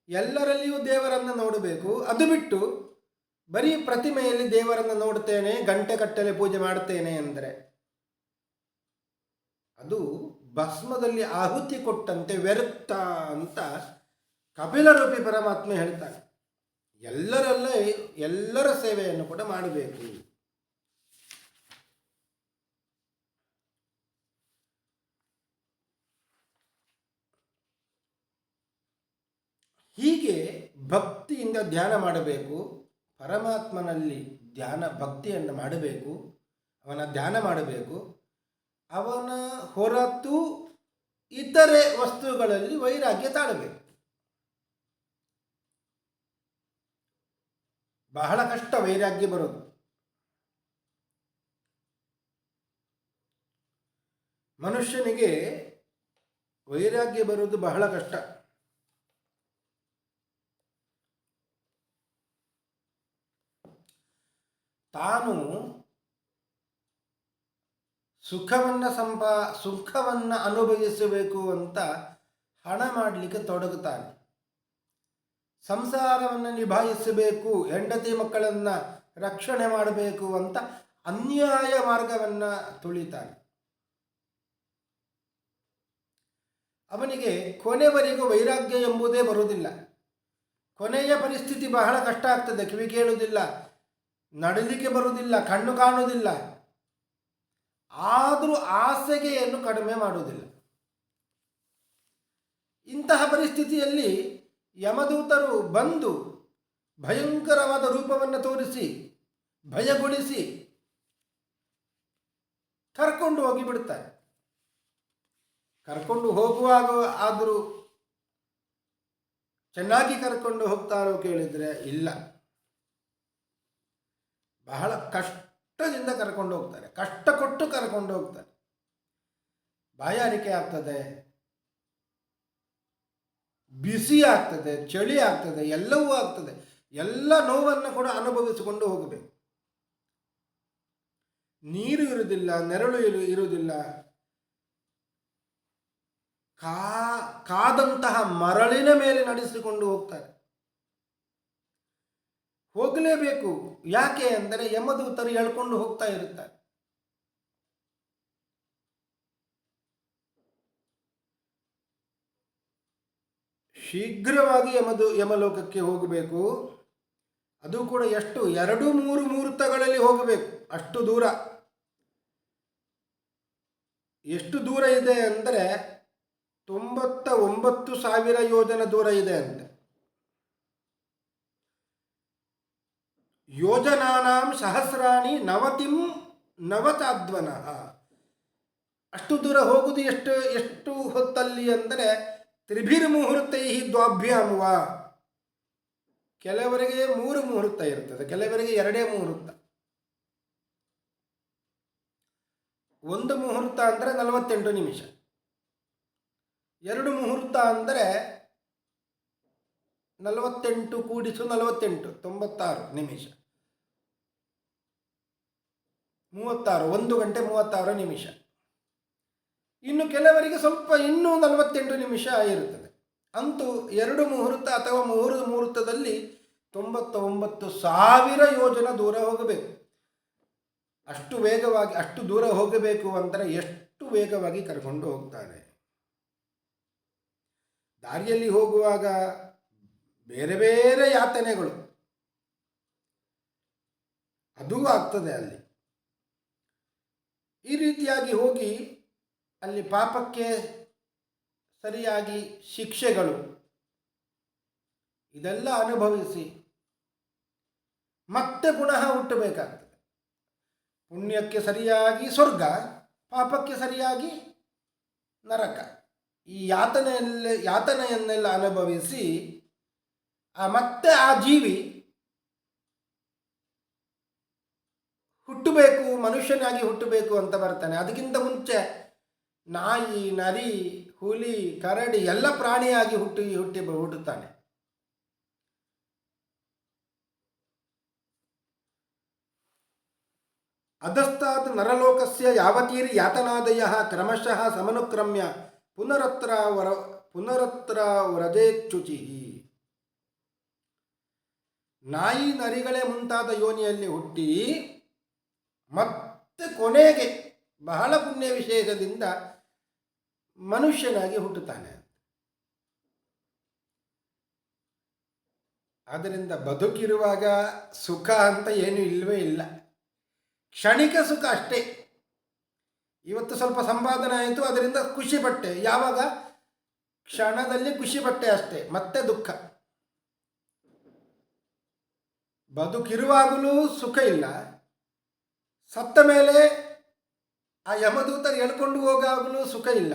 ಎಲ್ಲರಲ್ಲಿಯೂ ದೇವರನ್ನು ನೋಡಬೇಕು. ಅದು ಬಿಟ್ಟು ಬರೀ ಪ್ರತಿಮೆಯಲ್ಲಿ ದೇವರನ್ನು ನೋಡ್ತೇನೆ, ಗಂಟೆ ಕಟ್ಟಲೆ ಪೂಜೆ ಮಾಡ್ತೇನೆ ಅಂದರೆ ಅದು ಭಸ್ಮದಲ್ಲಿ ಆಹುತಿ ಕೊಟ್ಟಂತೆ ವ್ಯರ್ಥ ಅಂತ ಕಪಿಲರೂಪಿ ಪರಮಾತ್ಮ ಹೇಳ್ತಾನೆ. ಎಲ್ಲರಲ್ಲೇ ಎಲ್ಲರ ಸೇವೆಯನ್ನು ಕೂಡ ಮಾಡಬೇಕು. ಹೀಗೆ ಭಕ್ತಿಯಿಂದ ಧ್ಯಾನ ಮಾಡಬೇಕು. ಪರಮಾತ್ಮನಲ್ಲಿ ಭಕ್ತಿಯನ್ನು ಮಾಡಬೇಕು, ಅವನ ಧ್ಯಾನ ಮಾಡಬೇಕು. ಅವನ ಹೊರತು ಇತರೆ ವಸ್ತುಗಳಲ್ಲಿ ವೈರಾಗ್ಯ ತಾಳಬೇಕು. ಬಹಳ ಕಷ್ಟ ವೈರಾಗ್ಯ ಬರೋದು. ಮನುಷ್ಯನಿಗೆ ವೈರಾಗ್ಯ ಬರೋದು ಬಹಳ ಕಷ್ಟ. ತಾನು ಸುಖವನ್ನು ಅನುಭವಿಸಬೇಕು ಅಂತ ಹಣ ಮಾಡಲಿಕ್ಕೆ ತೊಡಗುತ್ತಾನೆ. ಸಂಸಾರವನ್ನು ನಿಭಾಯಿಸಬೇಕು, ಹೆಂಡತಿ ಮಕ್ಕಳನ್ನು ರಕ್ಷಣೆ ಮಾಡಬೇಕು ಅಂತ ಅನ್ಯಾಯ ಮಾರ್ಗವನ್ನು ತುಳಿತಾನೆ. ಅವನಿಗೆ ಕೊನೆವರೆಗೂ ವೈರಾಗ್ಯ ಎಂಬುದೇ ಬರುವುದಿಲ್ಲ. ಕೊನೆಯ ಪರಿಸ್ಥಿತಿ ಬಹಳ ಕಷ್ಟ ಆಗ್ತದೆ. ಕಿವಿ ಕೇಳುವುದಿಲ್ಲ, ನಡಲಿಕ್ಕೆ ಬರುವುದಿಲ್ಲ, ಕಣ್ಣು ಕಾಣುವುದಿಲ್ಲ. ಆದರೂ ಆಸೆಗೆ ಏನು ಕಡಿಮೆ ಮಾಡುವುದಿಲ್ಲ. ಇಂತಹ ಪರಿಸ್ಥಿತಿಯಲ್ಲಿ ಯಮದೂತರು ಬಂದು ಭಯಂಕರವಾದ ರೂಪವನ್ನು ತೋರಿಸಿ ಭಯಗೊಳಿಸಿ ಕರ್ಕೊಂಡು ಹೋಗಿಬಿಡ್ತಾರೆ. ಕರ್ಕೊಂಡು ಹೋಗುವಾಗ ಆದರೂ ಚೆನ್ನಾಗಿ ಕರ್ಕೊಂಡು ಹೋಗ್ತಾರೋ ಕೇಳಿದರೆ ಇಲ್ಲ, ಬಹಳ ಕಷ್ಟದಿಂದ ಕರ್ಕೊಂಡು ಹೋಗ್ತಾರೆ, ಕಷ್ಟ ಕೊಟ್ಟು ಕರ್ಕೊಂಡು ಹೋಗ್ತಾರೆ. ಬಾಯಾರಿಕೆ ಆಗ್ತದೆ, ಬಿಸಿ ಆಗ್ತದೆ, ಚಳಿ ಆಗ್ತದೆ, ಎಲ್ಲವೂ ಆಗ್ತದೆ. ಎಲ್ಲ ನೋವನ್ನು ಕೂಡ ಅನುಭವಿಸಿಕೊಂಡು ಹೋಗಬೇಕು. ನೀರು ಇರುವುದಿಲ್ಲ, ನೆರಳು ಇರುವುದಿಲ್ಲ. ಕಾದಂತಹ ಮರಳಿನ ಮೇಲೆ ನಡೆಸಿಕೊಂಡು ಹೋಗ್ತಾರೆ. ಹೋಗಲೇಬೇಕು. ಯಾಕೆ ಅಂದರೆ ಯಮದೂತರು ಎಳ್ಕೊಂಡು ಹೋಗ್ತಾ ಇರುತ್ತಾರೆ. ಶೀಘ್ರವಾಗಿ ಯಮಲೋಕಕ್ಕೆ ಹೋಗಬೇಕು. ಅದು ಕೂಡ ಎಷ್ಟು 2-3 ಮುಹೂರ್ತಗಳಲ್ಲಿ ಹೋಗಬೇಕು. ಅಷ್ಟು ದೂರ. ಎಷ್ಟು ದೂರ ಇದೆ ಅಂದರೆ 99,000 ಯೋಜನ ದೂರ ಇದೆ ಅಂತೆ. ಯೋಜನಾನಾಂ ಸಹಸ್ರಾಣಿ ನವತಿಂ ನವತಾದ್ವನಃ. ಅಷ್ಟು ದೂರ ಹೋಗುವುದು ಎಷ್ಟು ಹೊತ್ತಲ್ಲಿ ಅಂದರೆ ತ್ರಿಭಿರ್ಮುಹೂರ್ತೈ ದ್ವಾಭ್ಯಾಂ ವಾ. ಕೆಲವರಿಗೆ 3 ಮುಹೂರ್ತ ಇರುತ್ತದೆ, ಕೆಲವರಿಗೆ 2 ಮುಹೂರ್ತ. 1 ಮುಹೂರ್ತ ಅಂದರೆ 48 ನಿಮಿಷ, 2 ಮುಹೂರ್ತ ಅಂದರೆ 48 ಕೂಡಿಸು 48 96 ನಿಮಿಷ, 36 1 ಗಂಟೆ 36 ನಿಮಿಷ. ಇನ್ನು ಕೆಲವರಿಗೆ ಸ್ವಲ್ಪ ಇನ್ನೂ 48 ನಿಮಿಷ ಇರುತ್ತದೆ. ಅಂತೂ 2 ಮುಹೂರ್ತ ಅಥವಾ 3 ಮುಹೂರ್ತದಲ್ಲಿ 99,000 ಯೋಜನ ದೂರ ಹೋಗಬೇಕು. ಅಷ್ಟು ವೇಗವಾಗಿ, ಅಷ್ಟು ದೂರ ಹೋಗಬೇಕು ಅಂದರೆ ಎಷ್ಟು ವೇಗವಾಗಿ ಕರ್ಕೊಂಡು ಹೋಗ್ತಾರೆ. ದಾರಿಯಲ್ಲಿ ಹೋಗುವಾಗ ಬೇರೆ ಬೇರೆ ಯಾತನೆಗಳು ಅದೂ ಆಗ್ತದೆ ಅಲ್ಲಿ. ಈ ರೀತಿಯಾಗಿ ಹೋಗಿ ಅಲ್ಲಿ ಪಾಪಕ್ಕೆ ಸರಿಯಾಗಿ ಶಿಕ್ಷೆಗಳು ಇದೆಲ್ಲ ಅನುಭವಿಸಿ ಮತ್ತೆ ಪುನಃ ಹುಟ್ಟಬೇಕಾಗ್ತದೆ. ಪುಣ್ಯಕ್ಕೆ ಸರಿಯಾಗಿ ಸ್ವರ್ಗ, ಪಾಪಕ್ಕೆ ಸರಿಯಾಗಿ ನರಕ. ಈ ಯಾತನೆಯನ್ನೆಲ್ಲ ಅನುಭವಿಸಿ ಮತ್ತೆ ಆ ಜೀವಿ ಹುಟ್ಟಬೇಕು, ಮನುಷ್ಯನಾಗಿ ಹುಟ್ಟಬೇಕು ಅಂತ ಬರ್ತಾನೆ. ಅದಕ್ಕಿಂತ ಮುಂಚೆ ನಾಯಿ, ನರಿ, ಹುಲಿ, ಕರಡಿ ಎಲ್ಲ ಪ್ರಾಣಿಯಾಗಿ ಹುಟ್ಟುತ್ತಾನೆ. ಅಧಸ್ತಾತ್ ನರಲೋಕಸ್ಯ ಯಾವತೀರಿ ಯಾತನಾದಯ ಕ್ರಮಶಃ ಸಮನುಕ್ರಮ್ಯ ಪುನರತ್ರ ವ್ರಜೇಚ್ಯುಚಿ. ನಾಯಿ, ನರಿಗಳೇ ಮುಂತಾದ ಯೋನಿಯಲ್ಲಿ ಹುಟ್ಟಿ ಮತ್ತೆ ಕೊನೆಗೆ ಬಹಳ ಪುಣ್ಯ ವಿಶೇಷದಿಂದ ಮನುಷ್ಯನಾಗಿ ಹುಟ್ಟುತ್ತಾನೆ. ಆದ್ದರಿಂದ ಬದುಕಿರುವಾಗ ಸುಖ ಅಂತ ಏನೂ ಇಲ್ಲವೇ ಇಲ್ಲ, ಕ್ಷಣಿಕ ಸುಖ ಅಷ್ಟೇ. ಇವತ್ತು ಸ್ವಲ್ಪ ಸಂಪಾದನೆ ಆಯಿತು, ಅದರಿಂದ ಖುಷಿಪಟ್ಟೆ, ಯಾವಾಗ ಕ್ಷಣದಲ್ಲಿ ಖುಷಿಪಟ್ಟೆ ಅಷ್ಟೇ, ಮತ್ತೆ ದುಃಖ. ಬದುಕಿರುವಾಗಲೂ ಸುಖ ಇಲ್ಲ, ಸತ್ತ ಮೇಲೆ ಆ ಯಮದೂತರು ಎಳ್ಕೊಂಡು ಹೋಗಾಗಲೂ ಸುಖ ಇಲ್ಲ.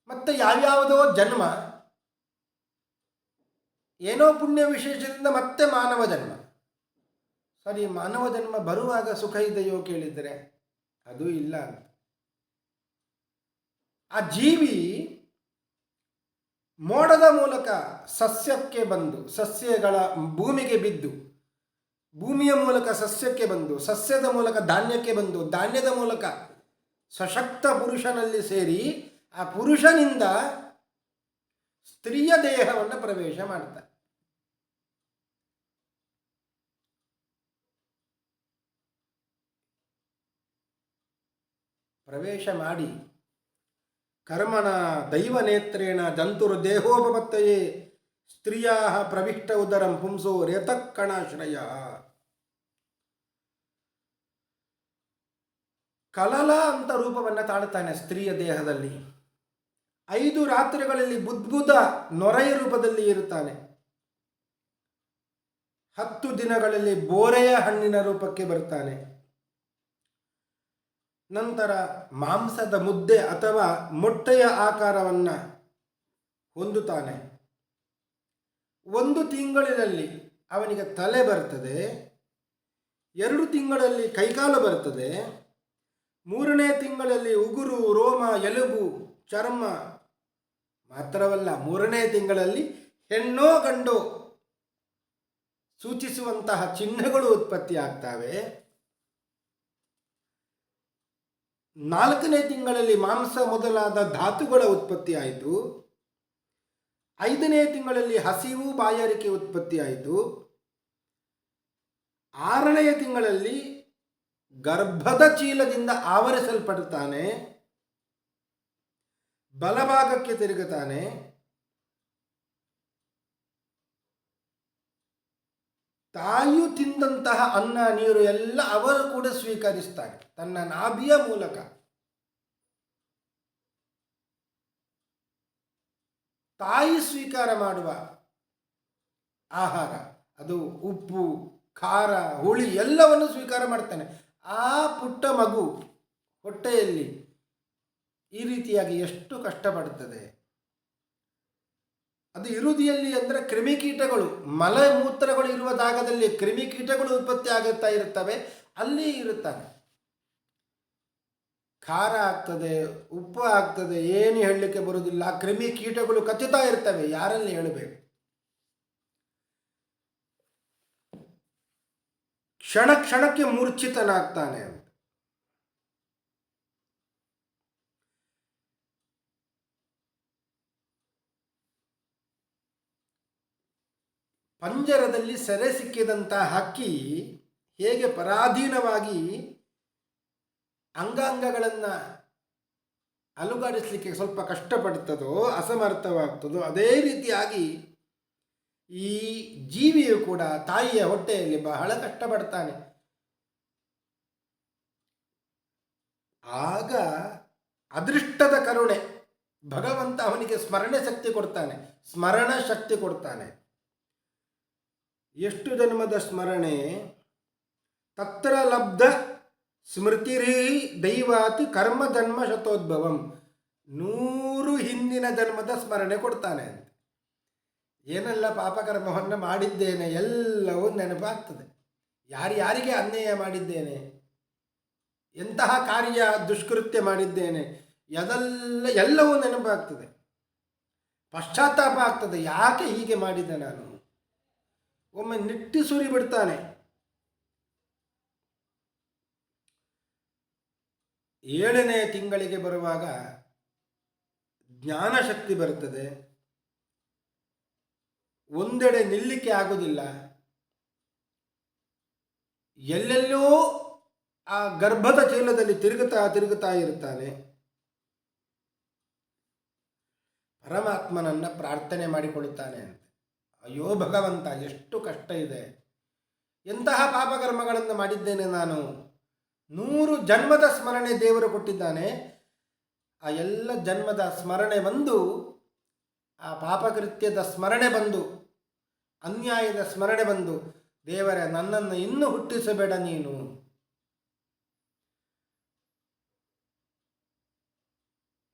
ಮತ್ತೆ ಯಾವ್ಯಾವುದೋ ಜನ್ಮ, ಏನೋ ಪುಣ್ಯ ವಿಶೇಷದಿಂದ ಮತ್ತೆ ಮಾನವ ಜನ್ಮ. ಸರಿ, ಮಾನವ ಜನ್ಮ ಬರುವಾಗ ಸುಖ ಇದೆಯೋ ಕೇಳಿದರೆ ಅದು ಇಲ್ಲ ಅಂತ. ಆ ಜೀವಿ ಮೋಡದ ಮೂಲಕ ಸಸ್ಯಕ್ಕೆ ಬಂದು, ಸಸ್ಯಗಳ ಭೂಮಿಗೆ ಬಿದ್ದು, ಭೂಮಿಯ ಮೂಲಕ ಸಸ್ಯಕ್ಕೆ ಬಂದು, ಸಸ್ಯದ ಮೂಲಕ ಧಾನ್ಯಕ್ಕೆ ಬಂದು, ಧಾನ್ಯದ ಮೂಲಕ ಸಶಕ್ತ ಪುರುಷನಲ್ಲಿ ಸೇರಿ, ಆ ಪುರುಷನಿಂದ ಸ್ತ್ರೀಯ ದೇಹವನ್ನು ಪ್ರವೇಶ ಮಾಡ್ತಾರೆ. ಪ್ರವೇಶ ಮಾಡಿ ಕರ್ಮಣ ದೈವನೇತ್ರೇಣ ಜಂತುರ್ ದೇಹೋಪತ್ತಯೇ ಸ್ತ್ರೀಯಾ ಪ್ರವಿಷ್ಟ ಉದರಂ ಪುಂಸೋ ರೇತಕ್ಕಣಾಶ್ರಯ. ಕಲಲ ಅಂತ ರೂಪವನ್ನು ತಾಳುತ್ತಾನೆ ಸ್ತ್ರೀಯ ದೇಹದಲ್ಲಿ. 5 ರಾತ್ರಿಗಳಲ್ಲಿ ಬುದ್ಬುದ ನೊರೆಯ ರೂಪದಲ್ಲಿ ಇರುತ್ತಾನೆ. 10 ದಿನಗಳಲ್ಲಿ ಬೋರೆಯ ಹಣ್ಣಿನ ರೂಪಕ್ಕೆ ಬರ್ತಾನೆ. ನಂತರ ಮಾಂಸದ ಮುದ್ದೆ ಅಥವಾ ಮೊಟ್ಟೆಯ ಆಕಾರವನ್ನು ಹೊಂದುತ್ತಾನೆ. 1 ತಿಂಗಳಿನಲ್ಲಿ ಅವನಿಗೆ ತಲೆ ಬರ್ತದೆ, 2 ತಿಂಗಳಲ್ಲಿ ಕೈಕಾಲು ಬರ್ತದೆ, 3ನೇ ತಿಂಗಳಲ್ಲಿ ಉಗುರು, ರೋಮ, ಎಲುಬು, ಚರ್ಮ. ಮಾತ್ರವಲ್ಲ, 3ನೇ ತಿಂಗಳಲ್ಲಿ ಹೆಣ್ಣೋ ಗಂಡೋ ಸೂಚಿಸುವಂತಹ ಚಿಹ್ನೆಗಳು ಉತ್ಪತ್ತಿ ಆಗ್ತವೆ. 4ನೇ ತಿಂಗಳಲ್ಲಿ ಮಾಂಸ ಮೊದಲಾದ ಧಾತುಗಳ ಉತ್ಪತ್ತಿ ಆಯಿತು. 5ನೇ ತಿಂಗಳಲ್ಲಿ ಹಸಿವು, ಬಾಯಾರಿಕೆ ಉತ್ಪತ್ತಿ ಆಯಿತು. 6ನೇ ತಿಂಗಳಲ್ಲಿ ಗರ್ಭದ ಚೀಲದಿಂದ ಆವರಿಸಲ್ಪಡುತ್ತಾನೆ, ಬಲಭಾಗಕ್ಕೆ ತಿರುಗುತ್ತಾನೆ. ತಾಯಿಯು ತಿಂದಂತಹ ಅನ್ನ ನೀರು ಎಲ್ಲ ಅವರು ಕೂಡ ಸ್ವೀಕರಿಸ್ತಾನೆ ತನ್ನ ನಾಭಿಯ ಮೂಲಕ. ತಾಯಿ ಸ್ವೀಕಾರ ಮಾಡುವ ಆಹಾರ ಅದು ಉಪ್ಪು, ಖಾರ, ಹುಳಿ ಎಲ್ಲವನ್ನು ಸ್ವೀಕಾರ ಮಾಡ್ತಾನೆ. ಆ ಪುಟ್ಟ ಮಗು ಹೊಟ್ಟೆಯಲ್ಲಿ ಈ ರೀತಿಯಾಗಿ ಎಷ್ಟು ಕಷ್ಟಪಡುತ್ತದೆ. ಅದು ಇರುದಿಯಲ್ಲಿ ಅಂದರೆ ಕ್ರಿಮಿಕೀಟಗಳು, ಮಲಮೂತ್ರಗಳು ಇರುವ ಜಾಗದಲ್ಲಿ ಕ್ರಿಮಿಕೀಟಗಳು ಉತ್ಪತ್ತಿ ಆಗುತ್ತಾ ಇರುತ್ತವೆ, ಅಲ್ಲಿ ಇರುತ್ತಾನೆ. ಖಾರ ಆಗ್ತದೆ, ಉಪ್ಪು ಆಗ್ತದೆ, ಏನು ಹೇಳಲಿಕ್ಕೆ ಬರುವುದಿಲ್ಲ. ಆ ಕ್ರಿಮಿಕೀಟಗಳು ಕಚ್ಚುತ್ತಾ ಇರ್ತವೆ, ಯಾರಲ್ಲಿ ಹೇಳಬೇಕು. ಕ್ಷಣ ಕ್ಷಣಕ್ಕೆ ಮೂರ್ಛಿತನಾಗ್ತಾನೆ ಅಂತ. ಪಂಜರದಲ್ಲಿ ಸೆರೆ ಸಿಕ್ಕಿದಂಥ ಹಕ್ಕಿ ಹೇಗೆ ಪರಾಧೀನವಾಗಿ ಅಂಗಾಂಗಗಳನ್ನು ಅಲುಗಾಡಿಸಲಿಕ್ಕೆ ಸ್ವಲ್ಪ ಕಷ್ಟಪಡ್ತದೋ, ಅಸಮರ್ಥವಾಗ್ತದೋ, ಅದೇ ರೀತಿಯಾಗಿ ಈ ಜೀವಿಯು ಕೂಡ ತಾಯಿಯ ಹೊಟ್ಟೆಯಲ್ಲಿ ಬಹಳ ಕಷ್ಟಪಡ್ತಾನೆ. ಆಗ ಅದೃಷ್ಟದ ಕರುಣೆ, ಭಗವಂತ ಅವನಿಗೆ ಸ್ಮರಣ ಶಕ್ತಿ ಕೊಡ್ತಾನೆ. ಎಷ್ಟು ಜನ್ಮದ ಸ್ಮರಣೆ? ತತ್ರ ಲಬ್ಧ ಸ್ಮೃತಿರೀ ದೈವಾತಿ ಕರ್ಮ ಜನ್ಮ ಶತೋದ್ಭವಂ. 100 ಹಿಂದಿನ ಜನ್ಮದ ಸ್ಮರಣೆ ಕೊಡ್ತಾನೆ ಅಂತ. ಏನೆಲ್ಲ ಪಾಪಕರ್ಮವನ್ನು ಮಾಡಿದ್ದೇನೆ ಎಲ್ಲವೂ ನೆನಪಾಗ್ತದೆ. ಯಾರ್ಯಾರಿಗೆ ಅನ್ಯಾಯ ಮಾಡಿದ್ದೇನೆ, ಎಂತಹ ಕಾರ್ಯ ದುಷ್ಕೃತ್ಯ ಮಾಡಿದ್ದೇನೆ, ಎಲ್ಲವೂ ನೆನಪಾಗ್ತದೆ. ಪಶ್ಚಾತ್ತಾಪ ಆಗ್ತದೆ, ಯಾಕೆ ಹೀಗೆ ಮಾಡಿದೆ ನಾನು. ಒಮ್ಮೆ ನಿಟ್ಟಿಸುರಿ ಬಿಡ್ತಾನೆ. 7ನೇ ತಿಂಗಳಿಗೆ ಬರುವಾಗ ಜ್ಞಾನಶಕ್ತಿ ಬರುತ್ತದೆ. ಒಂದೆಡೆ ನಿಲ್ಲಿಕ್ಕೆ ಆಗುವುದಿಲ್ಲ. ಎಲ್ಲೆಲ್ಲೋ ಆ ಗರ್ಭದ ಚೀಲದಲ್ಲಿ ತಿರುಗುತ್ತಾ ಇರ್ತಾನೆ. ಪರಮಾತ್ಮನನ್ನ ಪ್ರಾರ್ಥನೆ ಮಾಡಿಕೊಳ್ಳುತ್ತಾನೆ ಅಂತ. ಅಯ್ಯೋ ಭಗವಂತ, ಎಷ್ಟು ಕಷ್ಟ ಇದೆ, ಎಂತಹ ಪಾಪಕರ್ಮಗಳನ್ನು ಮಾಡಿದ್ದೇನೆ ನಾನು. 100 ಜನ್ಮದ ಸ್ಮರಣೆ ದೇವರು ಕೊಟ್ಟಿದ್ದಾನೆ. ಆ ಎಲ್ಲ ಜನ್ಮದ ಸ್ಮರಣೆ ಬಂದು, ಆ ಪಾಪಕೃತ್ಯದ ಸ್ಮರಣೆ ಬಂದು, ಅನ್ಯಾಯದ ಸ್ಮರಣೆ ಬಂದು, ದೇವರೇ ನನ್ನನ್ನು ಇನ್ನೂ ಹುಟ್ಟಿಸಬೇಡ ನೀನು,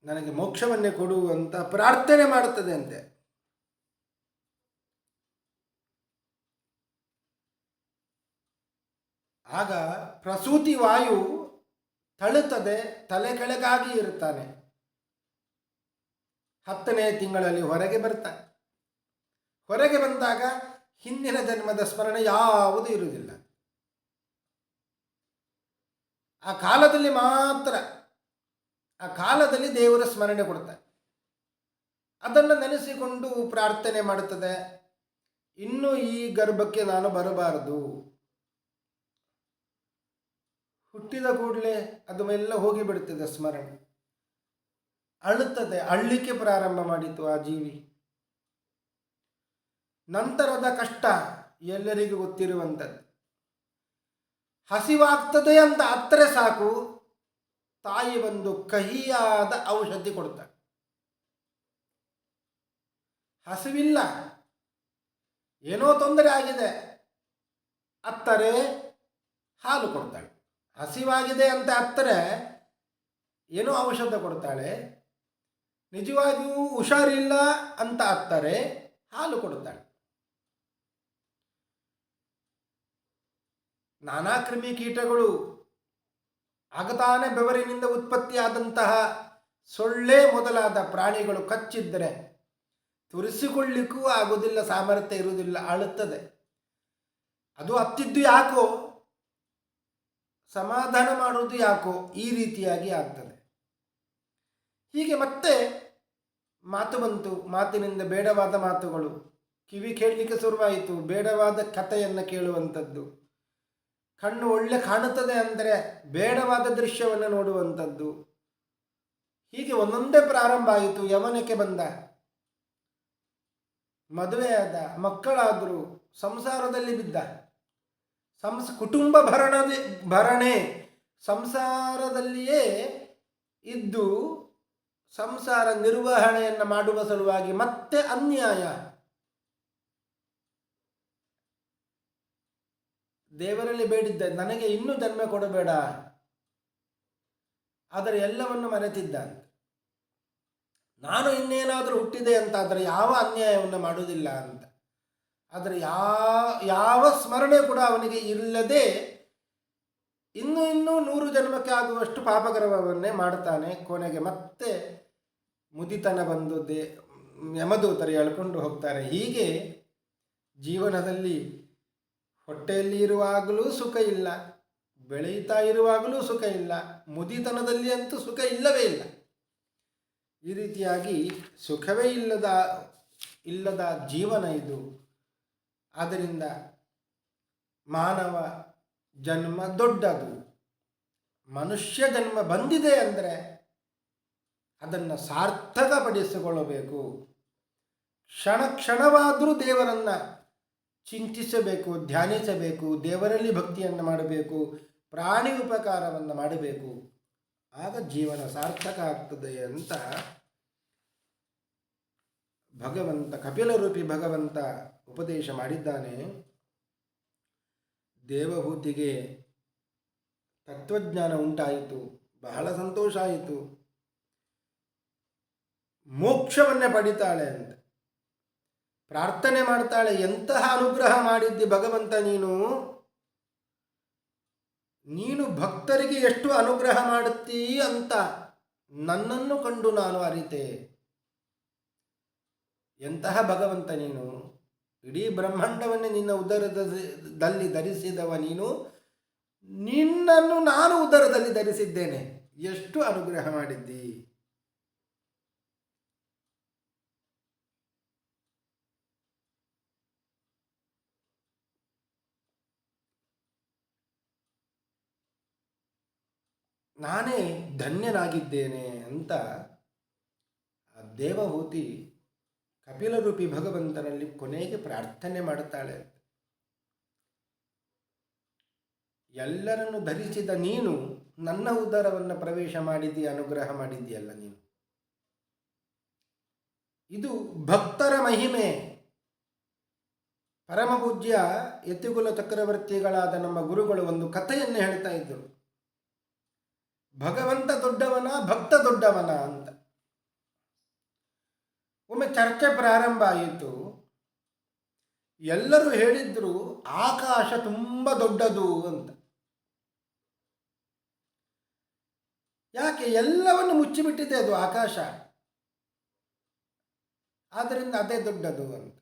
ನನಗೆ ಮೋಕ್ಷವನ್ನೇ ಕೊಡು ಅಂತ ಪ್ರಾರ್ಥನೆ ಮಾಡುತ್ತದೆ ಅಂತೆ. ಆಗ ಪ್ರಸೂತಿ ವಾಯು ತಳುತ್ತದೆ, ತಲೆ ಕೆಳಗಾಗಿ ಇರುತ್ತಾನೆ. 10ನೇ ತಿಂಗಳಲ್ಲಿ ಹೊರಗೆ ಬರ್ತಾನೆ. ಹೊರಗೆ ಬಂದಾಗ ಹಿಂದಿನ ಜನ್ಮದ ಸ್ಮರಣೆ ಯಾವುದೂ ಇರುವುದಿಲ್ಲ. ಆ ಕಾಲದಲ್ಲಿ ಮಾತ್ರ, ಆ ಕಾಲದಲ್ಲಿ ದೇವರ ಸ್ಮರಣೆ ಕೊಡ್ತಾರೆ. ಅದನ್ನು ನೆನೆಸಿಕೊಂಡು ಪ್ರಾರ್ಥನೆ ಮಾಡುತ್ತದೆ, ಇನ್ನು ಈ ಗರ್ಭಕ್ಕೆ ನಾನು ಬರಬಾರದು. ಹುಟ್ಟಿದ ಕೂಡಲೇ ಅದು ಎಲ್ಲ ಹೋಗಿಬಿಡುತ್ತದೆ ಸ್ಮರಣೆ. ಅಳುತ್ತದೆ, ಅಳ್ಳಿಕ್ಕೆ ಪ್ರಾರಂಭ ಮಾಡಿತು ಆ ಜೀವಿ. ನಂತರದ ಕಷ್ಟ ಎಲ್ಲರಿಗೂ ಗೊತ್ತಿರುವಂಥದ್ದು. ಹಸಿವಾಗ್ತದೆ ಅಂತ ಅತ್ತರೆ ಸಾಕು, ತಾಯಿ ಬಂದು ಕಹಿಯಾದ ಔಷಧಿ ಕೊಡ್ತಾಳೆ. ಹಸಿವಿಲ್ಲ, ಏನೋ ತೊಂದರೆ ಆಗಿದೆ, ಅತ್ತರೆ ಹಾಲು ಕೊಡ್ತಾಳೆ. ಹಸಿವಾಗಿದೆ ಅಂತ ಅತ್ತರೆ ಏನೋ ಔಷಧ ಕೊಡ್ತಾಳೆ. ನಿಜವಾಗಿಯೂ ಹುಷಾರಿಲ್ಲ ಅಂತ ಅತ್ತರೆ ಹಾಲು ಕೊಡ್ತಾಳೆ. ನಾನಾ ಕ್ರಿಮಿಕೀಟಗಳು, ಆಗತಾನೆ ಬೆವರಿನಿಂದ ಉತ್ಪತ್ತಿಯಾದಂತಹ ಸೊಳ್ಳೆ ಮೊದಲಾದ ಪ್ರಾಣಿಗಳು ಕಚ್ಚಿದ್ದರೆ ತುರಿಸಿಕೊಳ್ಳಿಕ್ಕೂ ಆಗುವುದಿಲ್ಲ, ಸಾಮರ್ಥ್ಯ ಇರುವುದಿಲ್ಲ, ಅಳುತ್ತದೆ. ಅದು ಹತ್ತಿದ್ದು ಯಾಕೋ, ಸಮಾಧಾನ ಮಾಡುವುದು ಯಾಕೋ, ಈ ರೀತಿಯಾಗಿ ಆಗ್ತದೆ. ಹೀಗೆ ಮತ್ತೆ ಮಾತು ಬಂತು, ಮಾತಿನಿಂದ ಬೇಡವಾದ ಮಾತುಗಳು, ಕಿವಿ ಕೇಳಲಿಕ್ಕೆ ಶುರುವಾಯಿತು, ಬೇಡವಾದ ಕಥೆಯನ್ನು ಕೇಳುವಂಥದ್ದು. ಕಣ್ಣು ಒಳ್ಳೆ ಕಾಣುತ್ತದೆ ಅಂದರೆ ಬೇಡವಾದ ದೃಶ್ಯವನ್ನು ನೋಡುವಂಥದ್ದು. ಹೀಗೆ ಒಂದೊಂದೇ ಪ್ರಾರಂಭ ಆಯಿತು. ಯವನಕ್ಕೆ ಬಂದ, ಮದುವೆಯಾದ, ಮಕ್ಕಳಾದರು, ಸಂಸಾರದಲ್ಲಿ ಬಿದ್ದ. ಕುಟುಂಬ ಭರಣೆ ಸಂಸಾರದಲ್ಲಿಯೇ ಇದ್ದು ಸಂಸಾರ ನಿರ್ವಹಣೆಯನ್ನು ಮಾಡುವ ಸಲುವಾಗಿ ಮತ್ತೆ ಅನ್ಯಾಯ. ದೇವರಲ್ಲಿ ಬೇಡಿದ್ದ, ನನಗೆ ಇನ್ನೂ ಜನ್ಮ ಕೊಡಬೇಡ, ಆದರೆ ಎಲ್ಲವನ್ನು ಮರೆತಿದ್ದಾನೆ. ನಾನು ಇನ್ನೇನಾದರೂ ಹುಟ್ಟಿದೆ ಅಂತ ಆದರೆ ಯಾವ ಅನ್ಯಾಯವನ್ನು ಮಾಡುವುದಿಲ್ಲ ಅಂತ. ಆದರೆ ಯಾವ ಸ್ಮರಣೆ ಕೂಡ ಅವನಿಗೆ ಇಲ್ಲದೆ ಇನ್ನೂ 100 ಜನ್ಮಕ್ಕೆ ಆಗುವಷ್ಟು ಪಾಪಕರ್ಮವನ್ನೇ ಮಾಡ್ತಾನೆ. ಕೊನೆಗೆ ಮತ್ತೆ ಮುದಿತನ ಬಂದು ಯಮದೂತರು ಎಳ್ಕೊಂಡು ಹೋಗ್ತಾರೆ. ಹೀಗೆ ಜೀವನದಲ್ಲಿ ಹೊಟ್ಟೆಯಲ್ಲಿ ಇರುವಾಗಲೂ ಸುಖ ಇಲ್ಲ, ಬೆಳೆಯುತ್ತಾ ಇರುವಾಗಲೂ ಸುಖ ಇಲ್ಲ, ಮುದಿತನದಲ್ಲಿ ಅಂತೂ ಸುಖ ಇಲ್ಲವೇ ಇಲ್ಲ. ಈ ರೀತಿಯಾಗಿ ಸುಖವೇ ಇಲ್ಲದ ಜೀವನ ಇದು. ಆದ್ದರಿಂದ ಮಾನವ ಜನ್ಮ ದೊಡ್ಡದು. ಮನುಷ್ಯ ಜನ್ಮ ಬಂದಿದೆ ಅಂದರೆ ಅದನ್ನು ಸಾರ್ಥಕಪಡಿಸಿಕೊಳ್ಳಬೇಕು. ಕ್ಷಣವಾದರೂ ದೇವರನ್ನು ಚಿಂತಿಸಬೇಕು, ಧ್ಯಾನಿಸಬೇಕು, ದೇವರಲ್ಲಿ ಭಕ್ತಿಯನ್ನು ಮಾಡಬೇಕು, ಪ್ರಾಣಿ ಉಪಕಾರವನ್ನು ಮಾಡಬೇಕು. ಆಗ ಜೀವನ ಸಾರ್ಥಕ ಆಗ್ತದೆ ಅಂತ ಭಗವಂತ, ಕಪಿಲರೂಪಿ ಭಗವಂತ ಉಪದೇಶ ಮಾಡಿದ್ದಾನೆ. ದೇವಹೂತಿಗೆ ತತ್ವಜ್ಞಾನ ಉಂಟಾಯಿತು, ಬಹಳ ಸಂತೋಷ ಆಯಿತು. ಮೋಕ್ಷವನ್ನೇ ಪಡಿತಾಳೆ ಅಂತ ಪ್ರಾರ್ಥನೆ ಮಾಡ್ತಾಳೆ. ಎಂತಹ ಅನುಗ್ರಹ ಮಾಡಿದ್ದಿ ಭಗವಂತ ನೀನು, ನೀನು ಭಕ್ತರಿಗೆ ಎಷ್ಟು ಅನುಗ್ರಹ ಮಾಡುತ್ತೀ ಅಂತ ನನ್ನನ್ನು ಕಂಡು ನಾನು ಅರಿತೆ. ಎಂತಹ ಭಗವಂತ ನೀನು! ಇಡೀ ಬ್ರಹ್ಮಾಂಡವನ್ನೇ ನಿನ್ನ ಉದರದಲ್ಲಿ ಧರಿಸಿದವ ನೀನು. ನಿನ್ನನ್ನು ನಾನು ಉದರದಲ್ಲಿ ಧರಿಸಿದ್ದೇನೆ. ಎಷ್ಟು ಅನುಗ್ರಹ ಮಾಡಿದ್ದಿ! ನಾನೇ ಧನ್ಯನಾಗಿದ್ದೇನೆ ಅಂತ ಆ ದೇವಹೂತಿ ಕಪಿಲರೂಪಿ ಭಗವಂತನಲ್ಲಿ ಕೊನೆಗೆ ಪ್ರಾರ್ಥನೆ ಮಾಡುತ್ತಾಳೆ. ಎಲ್ಲರನ್ನು ಧರಿಸಿದ ನೀನು ನನ್ನ ಉದರವನ್ನು ಪ್ರವೇಶ ಮಾಡಿದ್ದೀಯ, ಅನುಗ್ರಹ ಮಾಡಿದ್ದೀಯಲ್ಲ ನೀನು. ಇದು ಭಕ್ತರ ಮಹಿಮೆ. ಪರಮಪೂಜ್ಯ ಯತಿಕುಲ ಚಕ್ರವರ್ತಿಗಳಾದ ನಮ್ಮ ಗುರುಗಳು ಒಂದು ಕಥೆಯನ್ನು ಹೇಳ್ತಾ ಇದ್ದರು. ಭಗವಂತ ದೊಡ್ಡವನ, ಭಕ್ತ ದೊಡ್ಡವನ ಅಂತ. ಒಮ್ಮೆ ಚರ್ಚೆ ಪ್ರಾರಂಭ ಆಯಿತು. ಎಲ್ಲರೂ ಹೇಳಿದ್ರು ಆಕಾಶ ತುಂಬ ದೊಡ್ಡದು ಅಂತ. ಯಾಕೆ? ಎಲ್ಲವನ್ನು ಮುಚ್ಚಿಬಿಟ್ಟಿದೆ ಅದು ಆಕಾಶ, ಆದ್ದರಿಂದ ಅದೇ ದೊಡ್ಡದು ಅಂತ.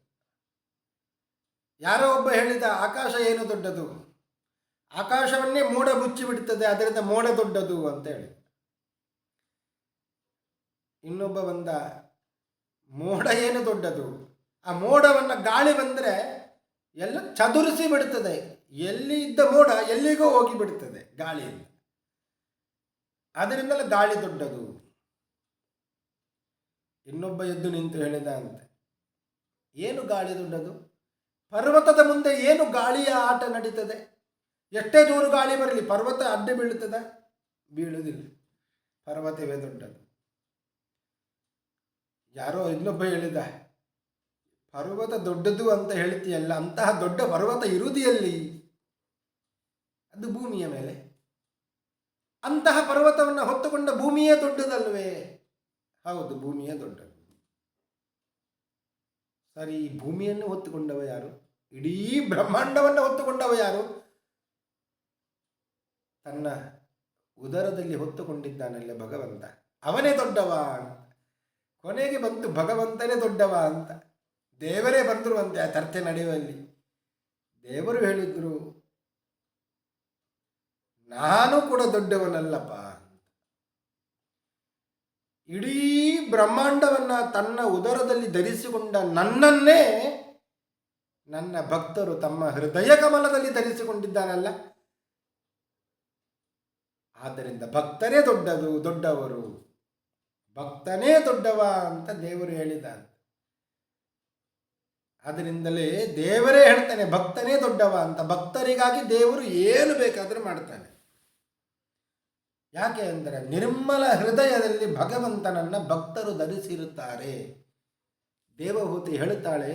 ಯಾರೋ ಒಬ್ಬ ಹೇಳಿದ ಆಕಾಶ ಏನು ದೊಡ್ಡದು, ಆಕಾಶವನ್ನೇ ಮೋಡ ಮುಚ್ಚಿಬಿಡ್ತದೆ, ಅದರಿಂದ ಮೋಡ ದೊಡ್ಡದು ಅಂತ ಹೇಳಿ. ಇನ್ನೊಬ್ಬ ಬಂದ, ಮೋಡ ಏನು ದೊಡ್ಡದು, ಆ ಮೋಡವನ್ನು ಗಾಳಿ ಬಂದರೆ ಎಲ್ಲ ಚದುರಿಸಿ ಬಿಡ್ತದೆ, ಎಲ್ಲಿ ಇದ್ದ ಮೋಡ ಎಲ್ಲಿಗೋ ಹೋಗಿ ಬಿಡ್ತದೆ ಗಾಳಿಯಿಂದ, ಅದರಿಂದಲೇ ಗಾಳಿ ದೊಡ್ಡದು. ಇನ್ನೊಬ್ಬ ಎದ್ದು ನಿಂತು ಹೇಳಿದ ಅಂತೆ, ಏನು ಗಾಳಿ ದೊಡ್ಡದು? ಪರ್ವತದ ಮುಂದೆ ಏನು ಗಾಳಿಯ ಆಟ ನಡೀತದೆ? ಎಷ್ಟೇ ಜೋರು ಗಾಳಿ ಬರಲಿ ಪರ್ವತ ಅಡ್ಡ ಬೀಳುತ್ತದ? ಬೀಳುವುದಿಲ್ಲ, ಪರ್ವತವೇ ದೊಡ್ಡದು. ಯಾರೋ ಇನ್ನೊಬ್ಬ ಹೇಳಿದ, ಪರ್ವತ ದೊಡ್ಡದು ಅಂತ ಹೇಳ್ತೀಯಲ್ಲ, ಅಂತಹ ದೊಡ್ಡ ಪರ್ವತ ಇರುವುದಿಯಲ್ಲಿ? ಅದು ಭೂಮಿಯ ಮೇಲೆ. ಅಂತಹ ಪರ್ವತವನ್ನು ಹೊತ್ತುಕೊಂಡ ಭೂಮಿಯೇ ದೊಡ್ಡದಲ್ವೇ? ಹೌದು, ಭೂಮಿಯೇ ದೊಡ್ಡದು. ಸರಿ, ಭೂಮಿಯನ್ನು ಹೊತ್ತುಕೊಂಡವ ಯಾರು? ಇಡೀ ಬ್ರಹ್ಮಾಂಡವನ್ನು ಹೊತ್ತುಕೊಂಡವ ಯಾರು? ತನ್ನ ಉದರದಲ್ಲಿ ಹೊತ್ತುಕೊಂಡಿದ್ದಾನಲ್ಲ ಭಗವಂತ, ಅವನೇ ದೊಡ್ಡವ ಅಂತ. ಕೊನೆಗೆ ಬಂತು ಭಗವಂತನೇ ದೊಡ್ಡವ ಅಂತ. ದೇವರೇ ಬಂದರು ಅಂತೆ ಆ ಚರ್ಚೆ ನಡೆಯುವಲ್ಲಿ. ದೇವರು ಹೇಳಿದ್ರು, ನಾನು ಕೂಡ ದೊಡ್ಡವನಲ್ಲಪ್ಪ. ಇಡೀ ಬ್ರಹ್ಮಾಂಡವನ್ನ ತನ್ನ ಉದರದಲ್ಲಿ ಧರಿಸಿಕೊಂಡ ನನ್ನನ್ನೇ ನನ್ನ ಭಕ್ತರು ತಮ್ಮ ಹೃದಯ ಕಮಲದಲ್ಲಿ ಧರಿಸಿಕೊಂಡಿದ್ದಾನಲ್ಲ. ಆದ್ದರಿಂದ ಭಕ್ತರೇ ದೊಡ್ಡವರು, ಭಕ್ತನೇ ದೊಡ್ಡವ ಅಂತ ದೇವರು ಹೇಳಿದ್ದಾನೆ. ಅದರಿಂದಲೇ ದೇವರೇ ಹೇಳ್ತಾನೆ ಭಕ್ತನೇ ದೊಡ್ಡವ ಅಂತ. ಭಕ್ತರಿಗಾಗಿ ದೇವರು ಏನು ಬೇಕಾದರೂ ಮಾಡ್ತಾನೆ. ಯಾಕೆ ಅಂದರೆ ನಿರ್ಮಲ ಹೃದಯದಲ್ಲಿ ಭಗವಂತನನ್ನು ಭಕ್ತರು ಧರಿಸಿರುತ್ತಾರೆ. ದೇವಹೂತಿ ಹೇಳುತ್ತಾಳೆ,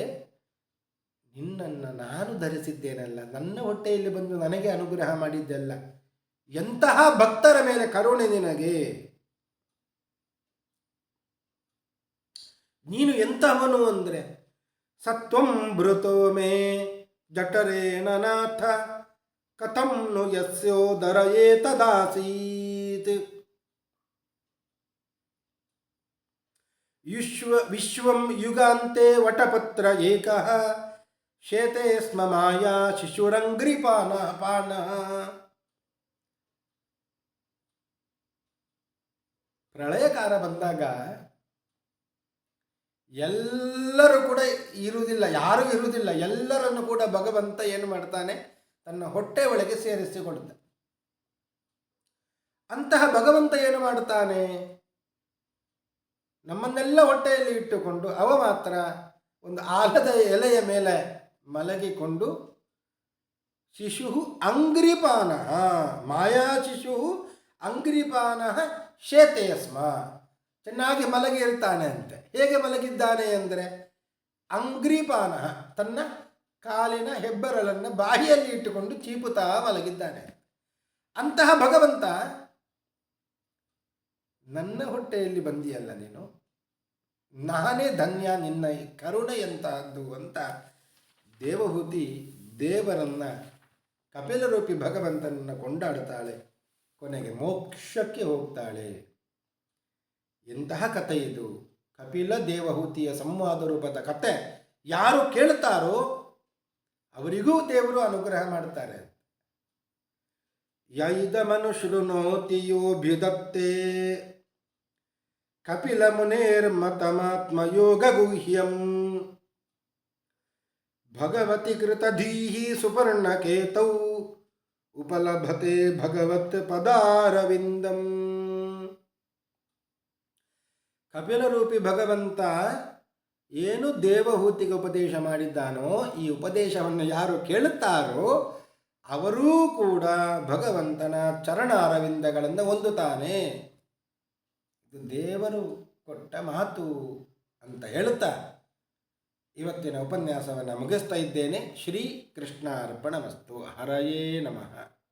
ನಿನ್ನನ್ನು ನಾನು ಧರಿಸಿದ್ದೇನಲ್ಲ, ನನ್ನ ಹೊಟ್ಟೆಯಲ್ಲಿ ಬಂದು ನನಗೆ ಅನುಗ್ರಹ ಮಾಡಿದ್ದೆಲ್ಲ, ಎಂತಹ ಭಕ್ತರ ಮೇಲೆ ಕರುಣೆ ನಿನಗೆ. ನೀನು ಎಂತಹವನು ಅಂದರೆ, ಸತ್ವಂ ಭೃತೋ ಮೇ ಜಠರೇಣ ನಾಥ ಕಥಂ ನು ಯಸ್ಯೋದರ ಏತದಾಸೀತ್. ವಿಶ್ವಂ ಯುಗಾಂತೆ ವಟಪತ್ರ ಏಕಃ ಶೇತೆ ಸ್ಮ ಮಾಯಾ ಶಿಶುರಂಗ್ರಿಪಾನ ಪಾನ. ಪ್ರಳಯಕಾಲ ಬಂದಾಗ ಎಲ್ಲರೂ ಕೂಡ ಇರುವುದಿಲ್ಲ, ಯಾರೂ ಇರುವುದಿಲ್ಲ. ಎಲ್ಲರನ್ನು ಕೂಡ ಭಗವಂತ ಏನು ಮಾಡ್ತಾನೆ, ತನ್ನ ಹೊಟ್ಟೆ ಒಳಗೆ ಸೇರಿಸಿಕೊಡ್ತಾನೆ. ಅಂತಹ ಭಗವಂತ ಏನು ಮಾಡ್ತಾನೆ, ನಮ್ಮನ್ನೆಲ್ಲ ಹೊಟ್ಟೆಯಲ್ಲಿ ಇಟ್ಟುಕೊಂಡು ಅವ ಮಾತ್ರ ಒಂದು ಆಲದ ಎಲೆಯ ಮೇಲೆ ಮಲಗಿಕೊಂಡು ಶಿಶು ಅಂಗ್ರಿಪಾನ ಮಾಯಾ ಶಿಶು ಅಂಗ್ರಿಪಾನ ಶೇತೆಯಸ್ಮ, ಚೆನ್ನಾಗಿ ಮಲಗಿರ್ತಾನೆ ಅಂತೆ. ಹೇಗೆ ಮಲಗಿದ್ದಾನೆ ಅಂದರೆ ಅಂಗ್ರಿಪಾನ, ತನ್ನ ಕಾಲಿನ ಹೆಬ್ಬರಳನ್ನು ಬಾಯಿಯಲ್ಲಿ ಇಟ್ಟುಕೊಂಡು ಚೀಪುತ್ತಾ ಮಲಗಿದ್ದಾನೆ. ಅಂತಹ ಭಗವಂತ ನನ್ನ ಹೊಟ್ಟೆಯಲ್ಲಿ ಬಂದಿಯಲ್ಲ ನೀನು, ನಾನೇ ಧನ್ಯ, ನಿನ್ನ ಕರುಣೆಯಂತಹದ್ದು ಅಂತ ದೇವಹೂತಿ ದೇವರನ್ನ ಕಪಿಲರೂಪಿ ಭಗವಂತನನ್ನು ಕೊಂಡಾಡುತ್ತಾಳೆ, ಕೊನೆಗೆ ಮೋಕ್ಷಕ್ಕೆ ಹೋಗ್ತಾಳೆ. ಎಂತಹ ಕಥೆ ಇದು! ಕಪಿಲ ದೇವಹೂತಿಯ ಸಂವಾದ ರೂಪದ ಕತೆ. ಯಾರು ಕೇಳ್ತಾರೋ ಅವರಿಗೂ ದೇವರು ಅನುಗ್ರಹ ಮಾಡ್ತಾರೆ. ಯೈದಮನುಶೃಣೋತಿಯೋಭಿದತ್ತೇ ಕಪಿಲ ಮುನೇರ್ಮತಮಾತ್ಮಯೋಗ ಗುಹ್ಯಂ ಭಗವತಿ ಕೃತಧೀಹಿ ಸುಪರ್ಣಕೇತೌ ಉಪಲಭತೆ ಭಗವತ್ ಪದಾರವಿಂದಂ. ಕಪಿಲರೂಪಿ ಭಗವಂತ ಏನು ದೇವಹೂತಿಗೆ ಉಪದೇಶ ಮಾಡಿದ್ದಾನೋ, ಈ ಉಪದೇಶವನ್ನು ಯಾರು ಕೇಳುತ್ತಾರೋ ಅವರೂ ಕೂಡ ಭಗವಂತನ ಚರಣಾರವಿಂದಗಳನ್ನು ಹೊಂದುತ್ತಾನೆ. ಇದು ದೇವರು ಕೊಟ್ಟ ಮಾತು ಅಂತ ಹೇಳುತ್ತಾ ಇವತ್ತಿನ ಉಪನ್ಯಾಸವನ್ನು ಮುಗಿಸ್ತಾ ಇದ್ದೇನೆ. ಶ್ರೀ ಕೃಷ್ಣಾರ್ಪಣಮಸ್ತು. ಹರಯೇ ನಮಃ.